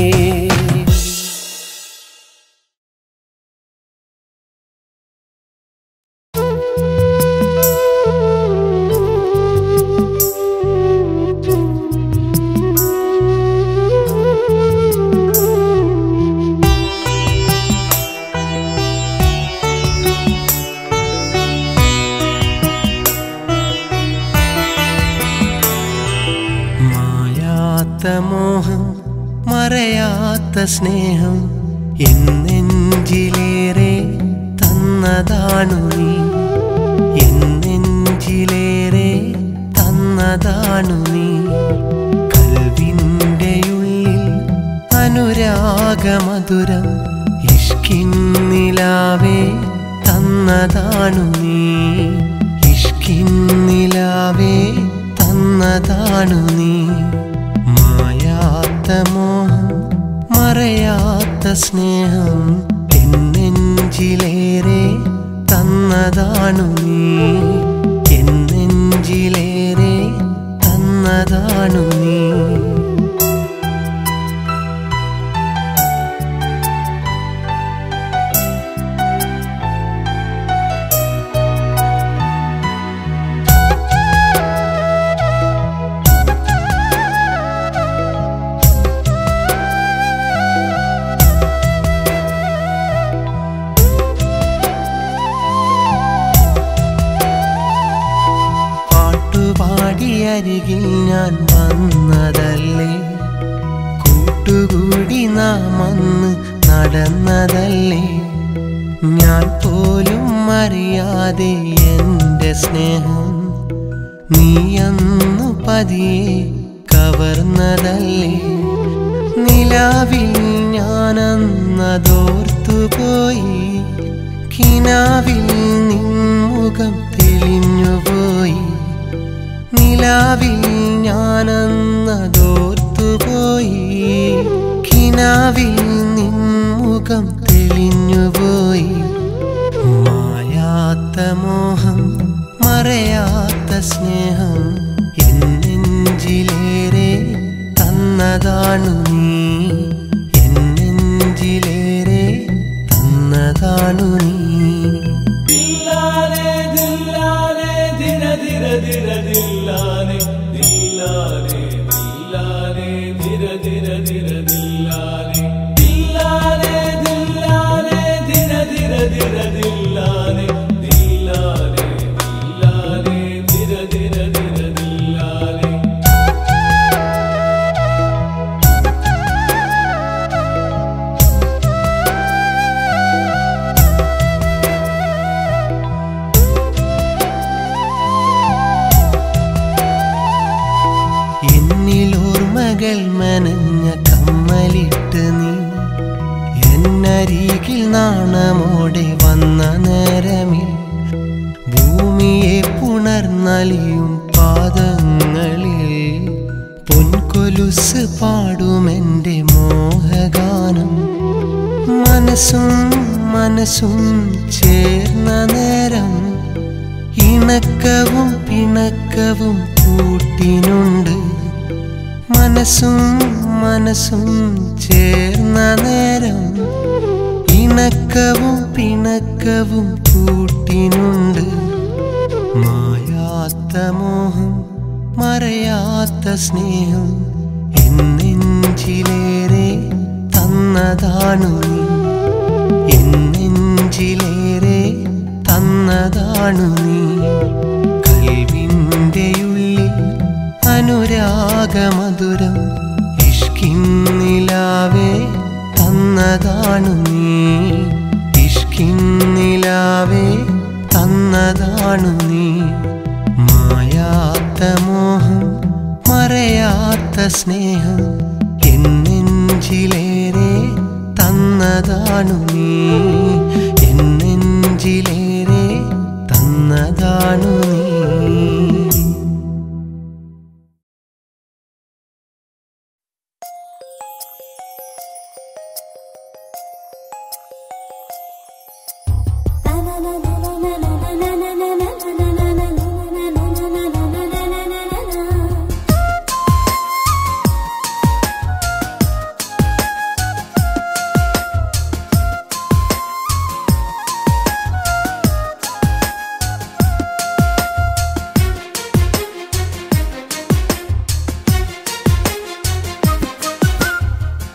മോഹം മറയാത്ത സ്നേഹം എന്നെഞ്ചിലേറെ തന്നതാണു നീ. എന്നെഞ്ചിലേറെ തന്നതാണു നീ. കൽവിൻ്റെ ഉള്ളിൽ അനുരാഗമധുരം ഇഷ്കിൻ നിലാവേ തന്നതാണു നീ. ഇഷ്കിൻ നിലാവേ തന്നതാണു നീ. മായാത്ത മോഹം മറയാത്ത സ്നേഹം എന്നെഞ്ചിലേറെ തന്നതാണു നീ. എന്നെഞ്ചിലേറെ തന്നതാണു നീ. അറിയാതെ എൻ്റെ സ്നേഹം നീയന്നു പതിയെ കവർന്നതല്ലേ. നിലാവിൽ ഞാനന്നതോർത്തുപോയി, കിനാവിൽ നിൻമുഖം തെളിഞ്ഞുപോയി. നിലാവിൽ ഞാനന്നതോർത്തുപോയി, കിനാവിൽ നിൻമുഖം തെളിഞ്ഞുപോയി. മായാത്ത മോഹം മറയാത്ത സ്നേഹം എന്നെഞ്ചിലേറെ തന്നതാണു നീ, എന്നെഞ്ചിലേറെ തന്നതാണു നീ. ദില്ലാനെ ദില്ലാനെ ദിന ദിന ദിന ദില്ലാനെ ദില്ലാനെ ദില്ലാനെ ദിന ദിന ദിന ദില്ലാനെ ദില്ലാനെ ദില്ലാനെ ദിന ദിന ദിന ദില്ലാനെ ദില്ലാനെ ദില്ലാനെ ദിന ദിന ദിന ദില്ലാനെ. എന്നിലോർമകൾ മനഞ്ഞ കമ്മലിട്ട് നീ എന്നരികിൽ നാണമോടെ വന്ന നേരമിൽ ഭൂമിയെ പുണർന്നലിയും പാദങ്ങളിൽ പൊൻകൊലുസ് പാടുമെൻ്റെ മോഹഗാനം. മനസ്സും മനസ്സും ചേർന്ന നേരം ഇണക്കവും പിണക്കവും കൂട്ടിനുണ്ട്. മനസ്സും മനസ്സും ചേർന്ന നേരം ഇണക്കവും പിണക്കവും കൂട്ടിനുണ്ട്. മായാത്ത മോഹം മറയാത്ത സ്നേഹം എന്നെഞ്ചിലേറെ തന്നതാണു നീ, എന്നെഞ്ചിലേറെ തന്നതാണു നീ. കൽവിൻ്റെ ഉള്ളിൽ അനുരാഗമധുരം ഇഷ്കിൻ നിലാവേ തന്നതാണു നീ, ഇഷ്കിൻ നിലാവേ തന്നതാണു നീ. മായാത്ത മോഹം മറയാത്ത സ്നേഹം എന്നെഞ്ചിലേറെ തന്നതാണു നീ, എന്നെഞ്ചിലേറെ തന്നതാണു നീ.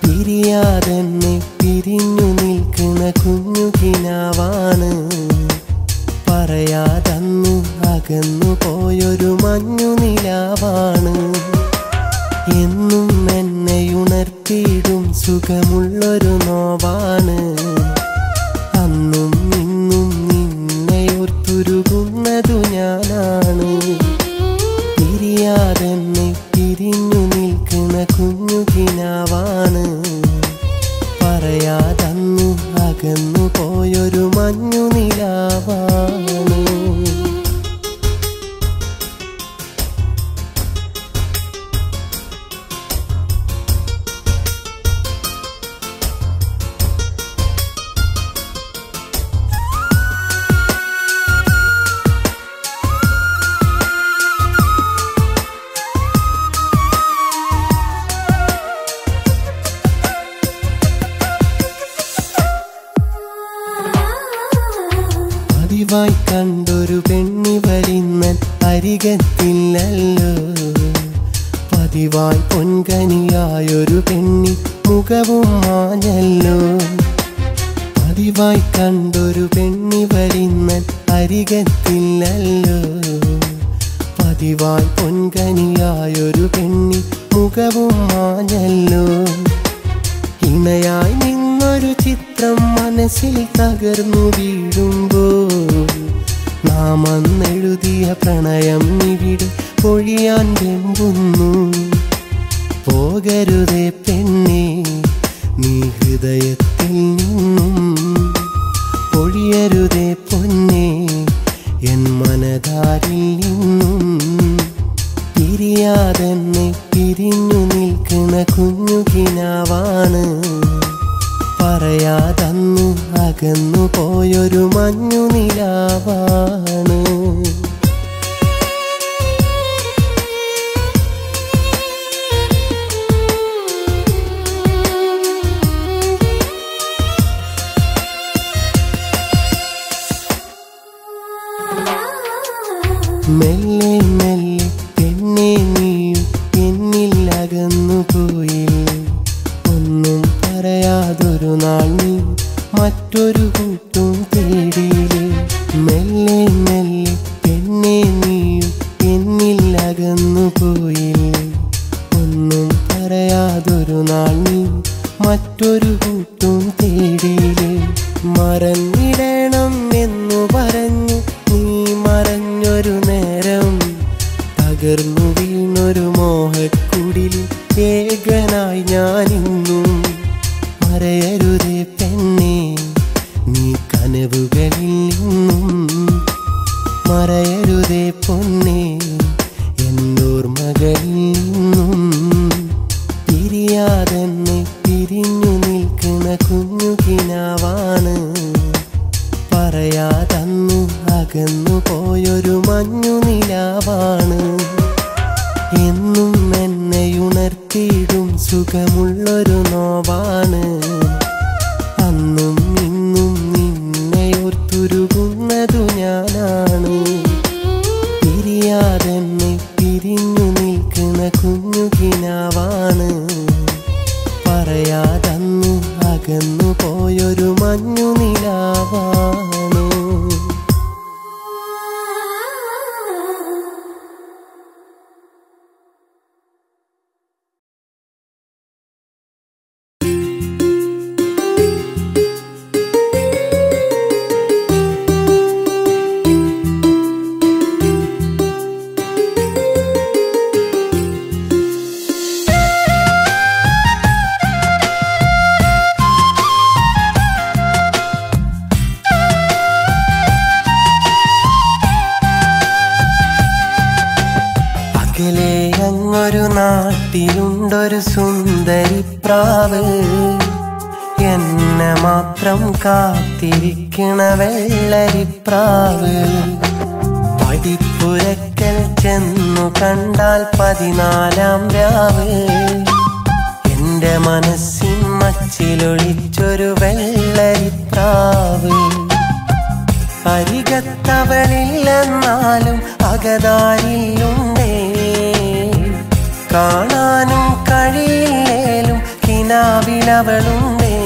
പിരിയാതെന്നെ പിരിഞ്ഞു നിൽക്കുന്ന കുഞ്ഞു കിനാവാണ്, പറയാതന്നു അകന്നു പോയൊരു മഞ്ഞു നിലാവാണ്. എന്നും എന്നെ ഉണർത്തിയിടും സുഖമുള്ളൊരു നോവാണ്. അന്നും ഇന്നും നിന്നെ ഓർത്തുരുകുന്നതു ഞാനാണ്. പിരിയാതെന്നെ പിരിഞ്ഞു നിൽക്കുന്ന കുഞ്ഞു കിനാവാണ്, പറയാതന്നു അകന്നു പോയൊരു മഞ്ഞു നിലാവാണ്. പതിവായി കണ്ടൊരു പെണ്ണി വരുന്നൻ അരികത്തില്ലല്ലോ. പതിവായി പൊൻകനിയായൊരു പെണ്ണി മുഖവും മാഞ്ഞല്ലോ. പതിവായി കണ്ടൊരു പെണ്ണി വരുന്നൻ അരികത്തില്ലല്ലോ. പതിവായി പൊൻകനിയായൊരു പെണ്ണി മുഖവും മാഞ്ഞല്ലോ. ഇണയായി നിന്നൊരു ചിത്രം മനസ്സിൽ തകർന്നു വീഴുമ്പോൾ നാം അന്നെഴുതിയ പ്രണയം ഇവിടെ പൊഴിയാൻ വെമ്പുന്നു. പോകരുതേ പെണ്ണേ നീ ഹൃദയത്തിൽ നിന്നും, പൊഴിയരുതേ പൊന്നേ എൻ മനതാരിൽ നിന്നും. പിരിയാതെന്നെ പിരിഞ്ഞു നിൽക്കുന്ന കുഞ്ഞു കിനാവാണ്, പറയാതന്നു അകന്നു പോയൊരു മഞ്ഞു നിലാവാണ്. മെല്ലെ മെല്ലെ പെണ്ണേ നീയും എന്നിൽ അകന്നു പോയില്ലേ. ഒന്നും പറയാതൊരു നാൾ നീ മറ്റൊരു കൂട്ടും തേടിയില്ലേ. മെല്ലെ മെല്ലെ പെണ്ണേ നീയും എന്നിൽ അകന്നു പോയില്ലേ. ഒന്നും പറയാതൊരു നാൾ നീ മറ്റൊരു കൂട്ടും തേടിയില്ലേ. മറന്നിടണം എന്നു പറഞ്ഞു നീ മറഞ്ഞൊരു നേരം, തകർന്നു വീണൊരു മോഹക്കുടിൽ ഏകനായി ഞാനിന്നും. മറയരുതേ പെണ്ണേ നീ കനവുകളിൽ നിന്നും, മറയരുതേ പൊന്നേ എന്നോർമകളിൽ നിന്നും. പിരിയാതെന്നെ പിരിഞ്ഞു നിൽക്കുന്ന കുഞ്ഞു കിനാവാണ്, പറയാതന്നു അകന്നു പോയൊരു മഞ്ഞു നിലാവാണ്. എന്നും എന്നെയുണർത്തിയിടും സുഖമുള്ളൊരു നോവാണ്. അന്നും ഇന്നും നിന്നെയോർത്തുരുകുന്നതു ഞാനാണ്. പിരിയാതെന്നെ പിരിഞ്ഞു നിൽക്കുന്ന കുഞ്ഞു കിനാവാണ്, പറയാതന്നു അകന്നു പോയൊരു മഞ്ഞു നിലാവാണ്. അങ്ങൊരു നാട്ടിലുണ്ടൊരു സുന്ദരി പ്രാവ്, എന്നെ മാത്രം കാത്തിരിക്കണ വെള്ളരിപ്രാവ്. പടിപ്പുരക്കൽ ചെന്നു കണ്ടാൽ 14-ാം രാവ്, എന്റെ മനസ്സിൻ മച്ചിലൊളിച്ചൊരു വെള്ളരിപ്രാവ്. അരികത്തവളില്ലെന്നാലും അകതാരിലുണ്ടേ, കാണാനും കഴിയില്ലേലും കിനാവിലവളുണ്ടേ.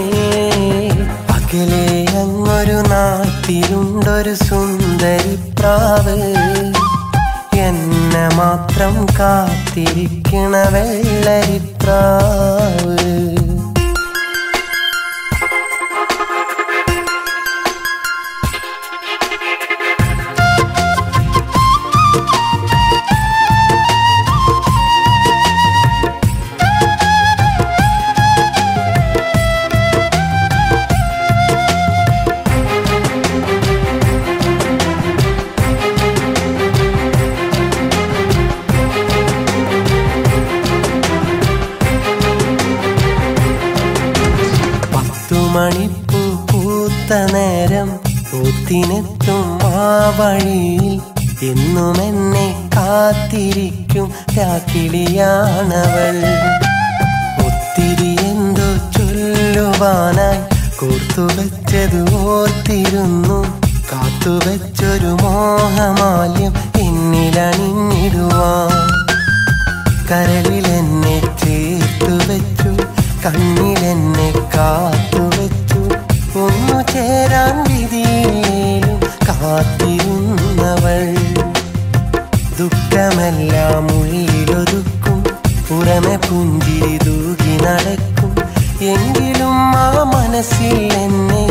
അകലെ അങ്ങൊരു നാട്ടിലുണ്ടൊരു സുന്ദരി പ്രാവ്, എന്നെ മാത്രം കാത്തിരിക്കണ വെള്ളരിപ്രാവ്. മണിപ്പൂ പൂത്ത നേരം പൂത്തിനെത്തും ആ വഴിയിൽ എന്നും എന്നെ കാത്തിരിക്കും രാക്കിളിയാണവൾ. ഒത്തിരി എന്തോ ചൊല്ലുവാനായി കോർത്തുവെച്ചത് ഓർത്തിരുന്നു, കാത്തുവെച്ചൊരു മോഹമാല്യം എന്നിലണിഞ്ഞിടുവാൻ. കരളിലെന്നെ ചേർത്തു വെച്ചു, കണ്ണിലെന്നെ കാത്തുവെച്ചു, ഒന്നു ചേരാൻ വിധിയിലും കാത്തിരുന്നവൾ. ദുഃഖമെല്ലാം ഉള്ളിലൊതുക്കും, പുറമെ പുഞ്ചിരി തൂകി നടക്കും, എങ്കിലും ആ മനസ്സിൽ എന്നെ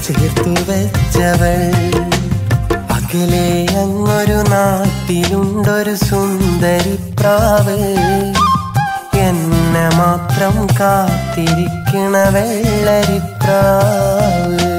ചേർത്തു വെച്ചവൾ. അകലെ നാട്ടിലുണ്ടൊരു സുന്ദരി പ്രാവ് എന്നെ മാത്രം കാത്തിരിക്കണ വെള്ളരിപ്രാവ്.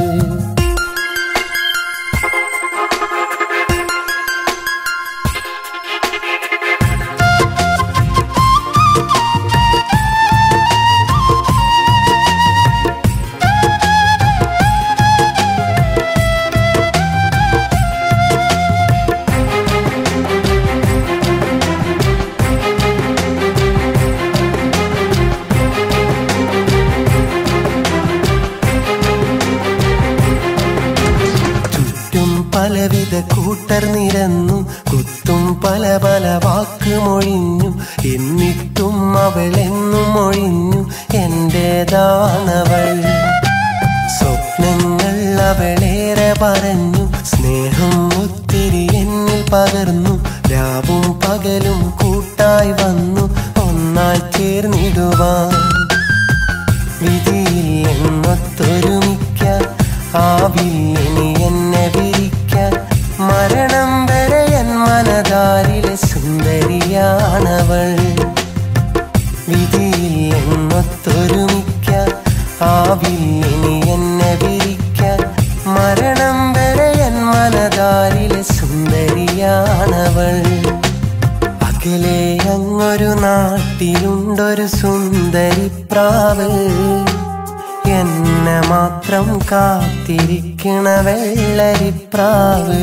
പലവിധ കൂട്ടർ നിരന്നു കുത്തും പല പല വാക്കുമൊഴിഞ്ഞു എന്നിട്ടും അവളെന്നും ഒഴിഞ്ഞു എന്റേതാണവൾ. സ്വപ്നങ്ങൾ അവളേറെ പറഞ്ഞു സ്നേഹം ഒത്തിരി എന്നിൽ പകർന്നു രാവും പകലും കൂട്ടായി വന്നു ഒന്നായി ചേർന്നിടുവാൻ. വിധിയിൽ എന്നൊത്തൊരുമിക്കാൻ ആവില്ലെനി എന്നെ വിരിക്കാൻ മരണം വരെ എൻ മനതാരിലെ സുന്ദരിയാണവൾ. വിധിയിൽ എന്നൊത്തൊരുമിക്കാൻ ആവില്ലെനി എന്നെ വിരിക്കാൻ മരണം വരെ എൻ മനതാരിലെ സുന്ദരിയാണവൾ. അകലെ അങ്ങൊരു നാട്ടിലുണ്ടൊരു സുന്ദരി പ്രാവ് എന്നെ മാത്രം കാത്തിരിക്കണ വെള്ളരിപ്രാവ്.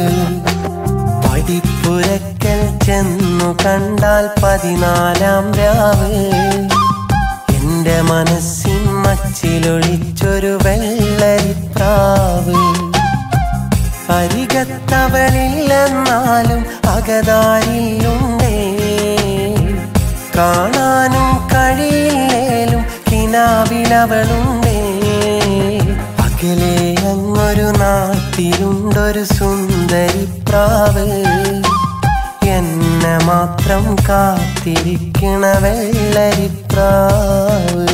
പടിപ്പുരക്കൽ ചെന്നു കണ്ടാൽ 14-ാം രാവ് എന്റെ മനസ്സിൻ മച്ചിലൊളിച്ചൊരു വെള്ളരിപ്രാവ്. അരികത്തവളില്ലെന്നാലും അകതാരിലുണ്ടേ കാണാനും കഴിയില്ലേലും കിനാവിലവളുണ്ടേ. അകലെ അങ്ങൊരു നാട്ടിലുണ്ടൊരു സുന്ദരി പ്രാവ് എന്നെ മാത്രം കാത്തിരിക്കണ വെള്ളരിപ്രാവ്.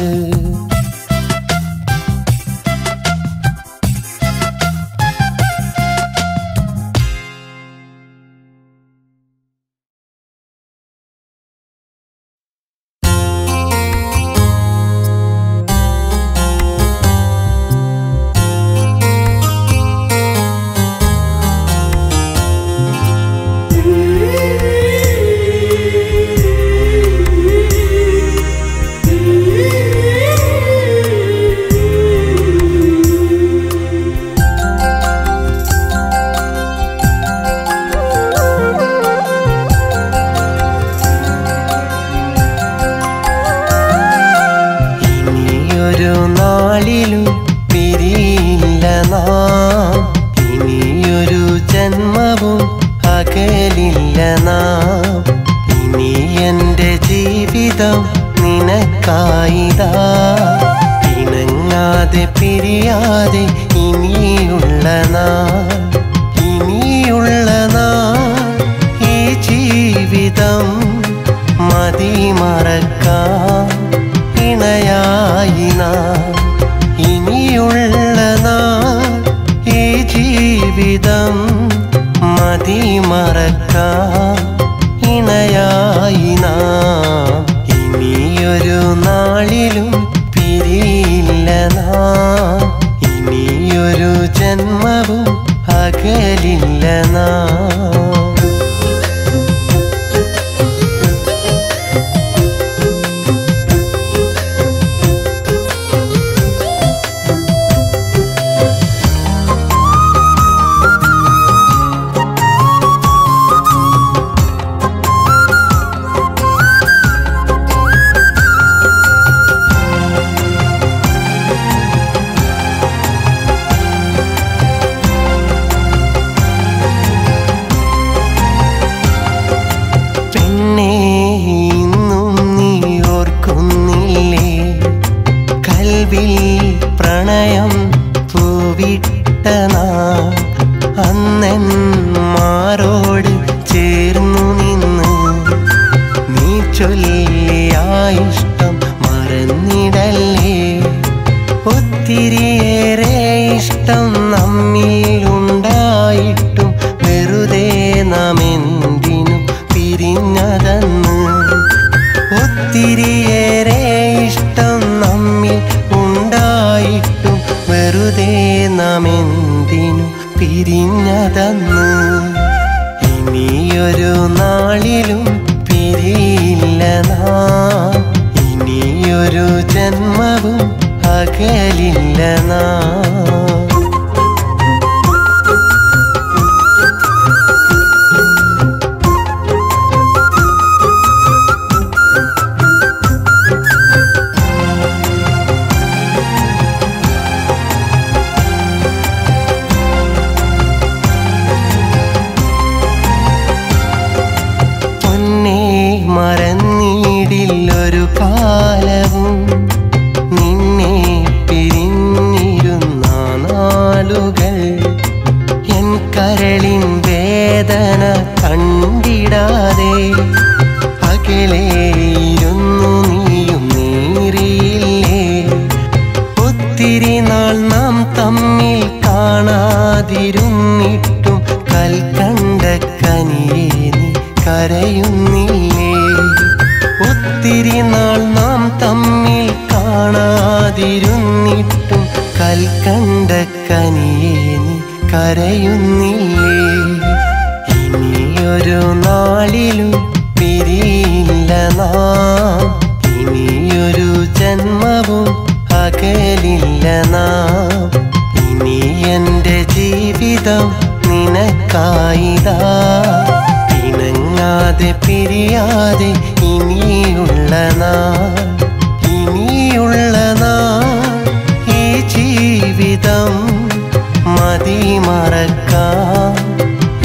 നിനക്കായിതാ ഇണങ്ങാതെ പിരിയാതെ ഇനിയുള്ള നാൾ ഈ ജീവിതം മതി മറക്കാൻ ഇണയായി നാം. ഇനിയുള്ള നാൾ ഈ ജീവിതം മതി മറക്കാൻ ഇണയായി നാം. ഇനിയൊരു നാളിലും പിരിയില്ല നാം, ഇനിയൊരു ജന്മവും അകലില്ല നാം. പ്രണയം പൂവിട്ട നാം അന്നെന്മാരോട് ചേർന്നു നിന്ന് നീ ചൊല്ലിയ ഇഷ്ടം മറന്നിടല്ലേ. ഒത്തിരിയേറെ ഇഷ്ടം നമ്മിലുണ്ടായിട്ടും വെറുതെ നാം എന്തിനും പിരിഞ്ഞതന്ന് ഇനിയൊരു നാളിലും പിരിയില്ല നാം ഇനിയൊരു ജന്മവും അകലില്ല നാം മറന്നിടില്ലൊരു കാലവും നിന്നെ പിരിഞ്ഞിരുന്ന നാളുകൾ എൻ കരളിൻ വേദന കണ്ടിടാതെ അകലെയിരുന്നു നീയും നീറിയില്ലേ ഒത്തിരി നാൾ നാം തമ്മിൽ കാണാതിരുന്നിട്ടും കൽക്കണ്ട കനിയേ നീ കരയുന്നില്ലേ ഒത്തിരി നാൾ നാം തമ്മിൽ കാണാതിരുന്നിട്ടും കൽക്കണ്ട കനിയേ നീ കരയുന്നില്ലേ ഇനിയൊരു നാളിലും പിരിയില്ല നാം ഇനിയൊരു ജന്മവും അകലില്ല നാം ഇനി എൻ്റെ ജീവിതം നിനക്കായിതാ പിണങ്ങാതെ പിരിയാതെ ഇനിയുള്ള നാൾ ഈ ജീവിതം മതി മറക്കാം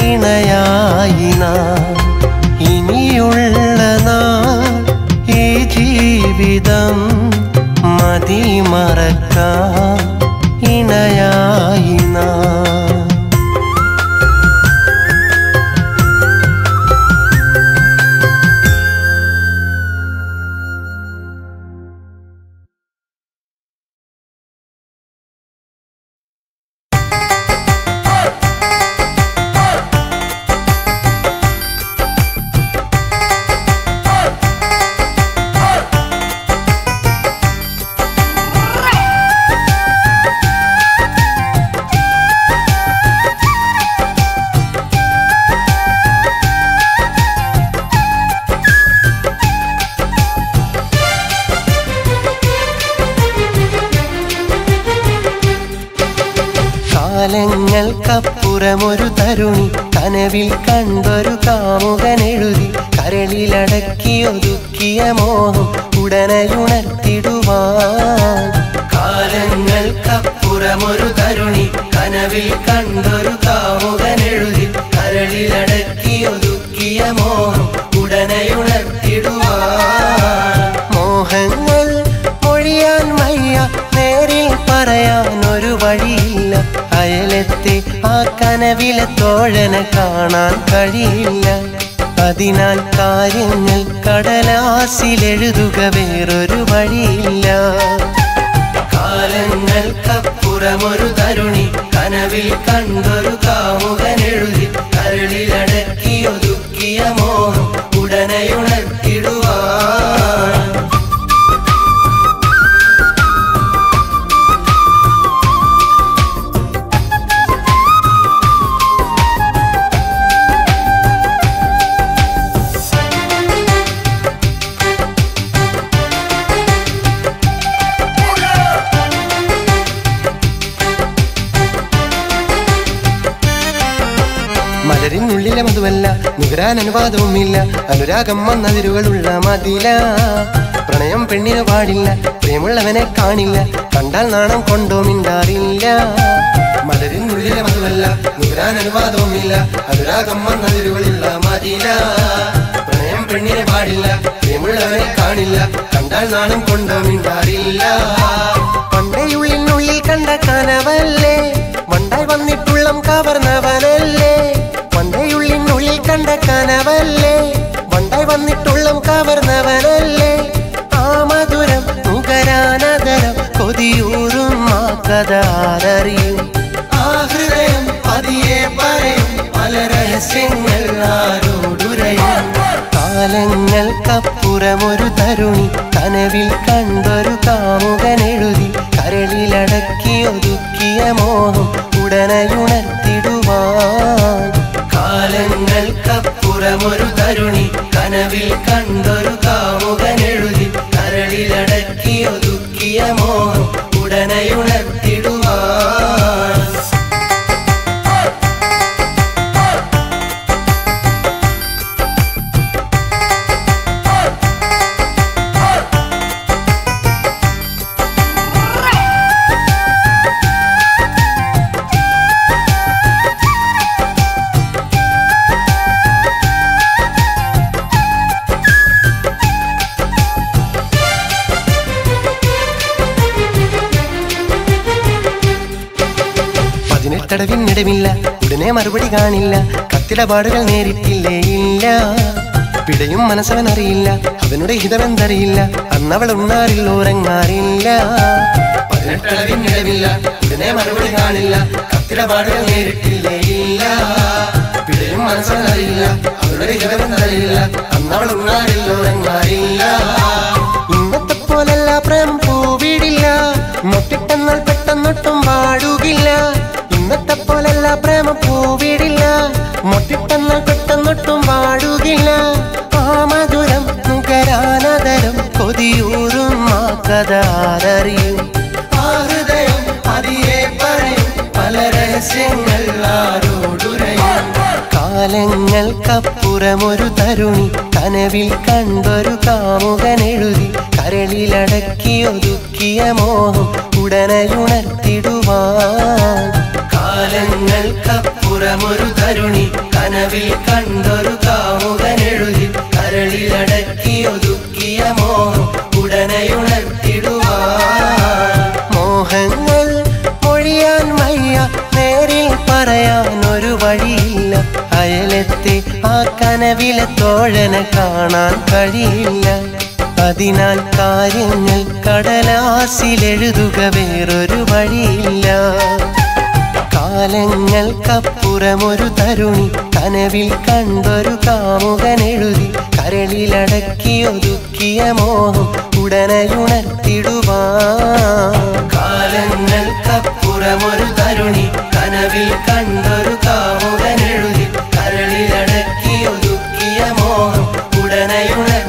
ഇണയായി നാം ഇനിയുള്ള നാൾ ഈ ജീവിതം മതി മറക്കാം ഇണയായി നാം കാലങ്ങൾക്കപ്പുറമൊരു തരുണി കനവിൽ കണ്ടൊരു കാമുകനെഴുതി കരളിലടക്കിയൊതുക്കിയ മോഹം ഉടനെയുണർത്തിടുവാൻ കാലങ്ങൾക്കപ്പുറമൊരു തരുണി കനവിൽ കണ്ടൊരു കാമുകനെഴുതി കരളിലടക്കിയൊതുക്കിയ മോഹം ഉടനെയുണർത്തിടുവാൻ മോഹങ്ങൾ മൊഴിയാൻ വയ്യ നേരിൽ പറയാനൊരു വഴിയില്ല അയലത്തെ ആ കനവിലെ തോഴനെ കാണാൻ കഴിയില്ല അതിനാൽ കാര്യങ്ങൾ കടലാസിലെഴുതുക വേറൊരു വഴിയില്ല കാലങ്ങൾക്കപ്പുറമൊരു തരുണി കനവിൽ കണ്ടൊരു കാമുകനെഴുതി കരളിലടക്കിയൊതുക്കിയ മോഹം ഉടനെയുണർത്തിടുവാൻ മലരിനുള്ളിലെ മധുവല്ല നുകരാൻ അനുവാദവുമില്ല അനുരാഗം വന്നതിരുകളുള്ള മതില പ്രണയം പെണ്ണിന് പാടില്ല പ്രേമുള്ളവനെ കാണില്ല കണ്ടാൽ നാണം കൊണ്ടോ മിണ്ടാറില്ല മലരിനുള്ളിലെ മധുവല്ല നുകരാൻ അനുവാദവുമില്ല അനുരാഗം വന്നതിരുകളുള്ള മതില പ്രണയം പെണ്ണിന് പാടില്ല പ്രേമുള്ളവനെ കാണില്ല കണ്ടാൽ നാണം കൊണ്ടോ മിണ്ടാറില്ല പണ്ടയുള്ളിനുള്ളിൽ കണ്ട കനവല്ലേ വണ്ടായി വന്നിട്ടുള്ളം കവർന്നവനല്ലേ പണ്ടയുള്ളിനുള്ളിൽ കണ്ട കനവല്ലേ വണ്ടായി വന്നിട്ടുള്ളം കവർന്നവനല്ലേ ആ മധുരം നുകരാനതരം കൊതിയൂറും ആ കഥ ആരറിയും ആ ഹൃദയം പതിയെ പറയും പല രഹസ്യങ്ങൾ ആരോടുരയും കാലങ്ങൾക്കപ്പുറമൊരു തരുണി കനവിൽ കണ്ടൊരു കാമുകനെഴുതി കരളിലടക്കിയൊതുക്കിയ മോഹം ഉടനെയുണർത്തിടുവാൻ നേരിട്ടിടുവാൻ. കാലങ്ങൾക്കപ്പുറമൊരു തരുണി കനവിൽ കണ്ടൊരു കാമുകനെഴുതി കരളിലടക്കി ഒതുക്കിയ മോഹം ഉടനെയുണർത്തിടുവാൻ. തടവിനിടമില്ല, ഉടനെ മറുപടി കാണില്ല, കത്തിടപാടുകൾ നേരിട്ടില്ലേ ഇല്ല. പിടയും മനസ്സവനറിയില്ല, അവനുടെ ഹിതമെന്തറിയില്ല, അന്നവൾ ഉണ്ണാറില്ല ഉറങ്ങാറില്ല. 18 അളവിനിടമില്ല, ഉടനെ മറുപടി കാണില്ല, കത്തിടപാടുകൾ നേരിട്ടില്ലേ ഇല്ല. പിടയും മനസ്സവനറിയില്ല, അവനുടെ ഹിതമെന്തറിയില്ല, അന്നവൾ ഉണ്ണാറില്ല ഉറങ്ങാറില്ല. ഇന്നത്തെ പോലല്ല പ്രേമം പൂവിടില്ല, മൊട്ടിട്ടെന്നാൽ പെട്ടെന്നൊട്ടും പാടുകില്ല. ഇന്നത്തെ പോലല്ല പ്രേമം പൂവിടില്ല, മൊട്ടിട്ടെന്നാൽ പെട്ടെന്നൊട്ടും പാടുകില്ല. ആ മധുരം നുകരാനതരം കൊതിയൂറും ആ കഥ ആരറിയും. ആ ഹൃദയം പതിയെ പറയും പല രഹസ്യങ്ങൾ ആരോടുരയും. കാലങ്ങൾക്കപ്പുറമൊരു തരുണി കനവിൽ കണ്ടൊരു കാമുകനെഴുതി കരളിലടക്കി ഒതുക്കിയ മോഹം ഉടനെയുണർത്തിടുവാൻ. കാലങ്ങൾക്കപ്പുറമൊരു തരുണി കനവിൽ കണ്ടൊരു കാമുകനെഴുതി കരളിലടക്കി ഒതുക്കിയ മോഹം ഉടനെയുണർത്തിടുവാൻ. മോഹങ്ങൾ മൊഴിയാൻ വയ്യ, നേരിൽ പറയാൻ ഒരു വഴിയില്ല. അയലത്തെ ആ കനവിലെ തോഴനെ കാണാൻ കഴിയില്ല. അതിനാൽ കാര്യങ്ങൾ കടലാസിലെഴുതുക വേറൊരു വഴിയില്ല. കാലങ്ങൾക്കപ്പുറമൊരു തരുണി കനവിൽ കണ്ടൊരു കാമുകനെഴുതി കരളിലടക്കി ഒതുക്കിയ മോഹം ഉടനെയുണർത്തിടുവാൻ. കാലങ്ങൾക്കപ്പുറമൊരു തരുണി കനവിൽ കണ്ടൊരു കാമുകനെഴുതി കരളിലടക്കി ഒതുക്കിയ മോഹം ഉടനെയുണർത്തിടുവാൻ.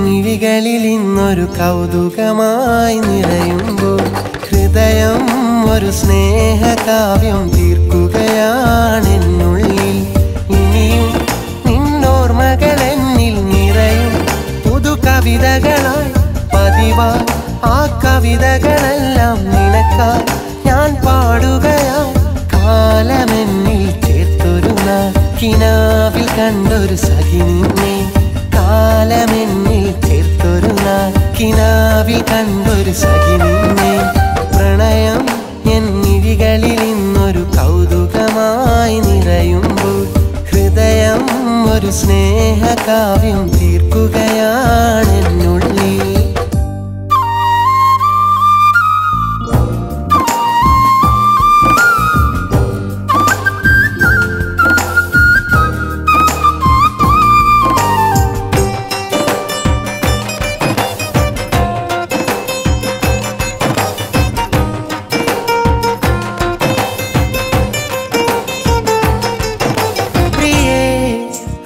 മിഴികളിൽ ഇന്നൊരു കൗതുകമായി നിറയുമ്പോൾ ഹൃദയം ഒരു സ്നേഹകാവ്യം തീർക്കുകയാണെന്നുള്ളിൽ. ഇനിയും നിന്നോർമകൾ എന്നിൽ നിറയും പുതു കവിതകളായി പതിവായി. ആ കവിതകളെല്ലാം നിനക്കായി ഞാൻ പാടുകയായി. കാലമെന്നിൽ ചേർത്തൊരു നാൾ കിനാവിൽ കണ്ടൊരു സഖി നിന്നെ. കാലമെന്നിൽ ചേർത്തൊരു നാൾ കിനാവിൽ കണ്ടൊരു സഖി നിന്നെ. പ്രണയം എന്നിഴികളിൽ ഇന്നൊരു കൗതുകമായി നിറയുമ്പോൾ ഹൃദയം ഒരു സ്നേഹകാവ്യം തീർക്കുകയാണെന്നുള്ളിൽ.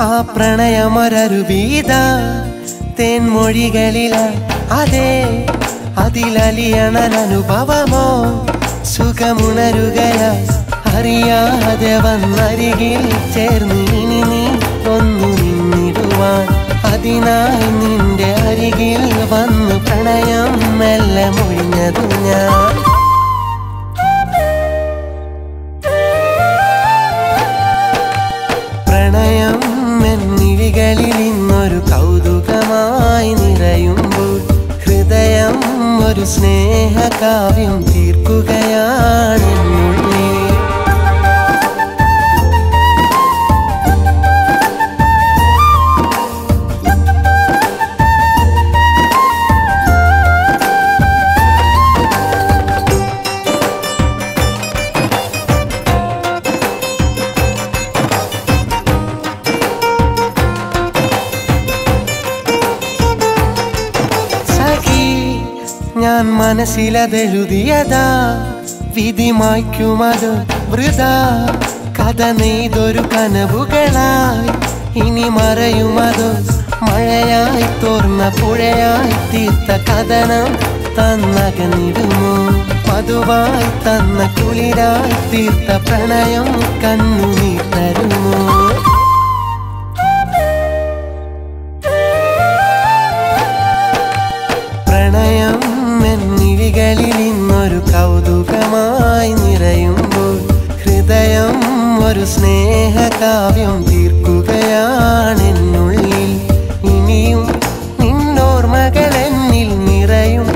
ആ പ്രണയമൊരരുവീത തേൻമൊഴികളില അതേ അതിലലിയണനുഭവമോ സുഖമുണരുകയാ. അറിയാതെ വന്നരികിൽ ചേർന്ന് ഇനി നീ ഒന്നു നിന്നിടുവാൻ. അതിനായി നിന്റെ അരികിൽ വന്നു പ്രണയം മെല്ലെ മൊഴിഞ്ഞതു ഞാൻ. പ്രണയം എന്നിഴികളിൽ ഇന്നൊരു കൗതുകമായി നിറയുമ്പോൾ ഹൃദയം ഒരു സ്നേഹകാവ്യം തീർക്കുകയാണെന്നുള്ളിൽ. മനസ്സിലതെഴുതിയതാ വിധി മായ്ക്കുമത് വൃഥാ കഥ നെയ്തൊരു കനവുകളായി ഇനി മറയുമതോ മഴയായി തോർന്ന പുഴയായി തീർത്ത കഥനം തന്നകന്നിടുമോ മധുവായി തന്ന കുളിരായി തീർത്ത പ്രണയം കണ്ണുനീർ തരുമോ പ്രണയം എന്നിഴികളിൽ ഇന്നൊരു കൗതുകമായി നിറയുമ്പോൾ ഹൃദയം ഒരു സ്നേഹകാവ്യം തീർക്കുകയാണെന്നുള്ളിൽ ഇനിയും നിന്നോർമകൾ എന്നിൽ നിറയും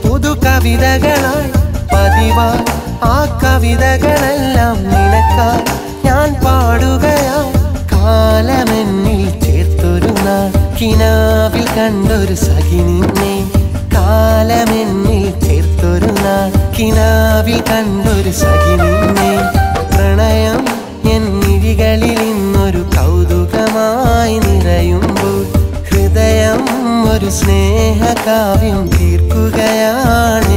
പുതു കവിതകളായി പതിവായി ആ കവിതകളെല്ലാം നിനക്കായി ഞാൻ പാടുകയായി കാലമെന്നിൽ ചേർത്തൊരു നാൾ കിനാവിൽ കണ്ടൊരു സഖി നിന്നെ കാലമെന്നിൽ ചേർത്തൊരു നാൾ കിനാവിൽ കണ്ടൊരു സഖി നിന്നെ പ്രണയം എന്നിഴികളിൽ ഇന്നൊരു കൗതുകമായി നിറയുമ്പോൾ ഹൃദയം ഒരു സ്നേഹകാവ്യം തീർക്കുകയാണ്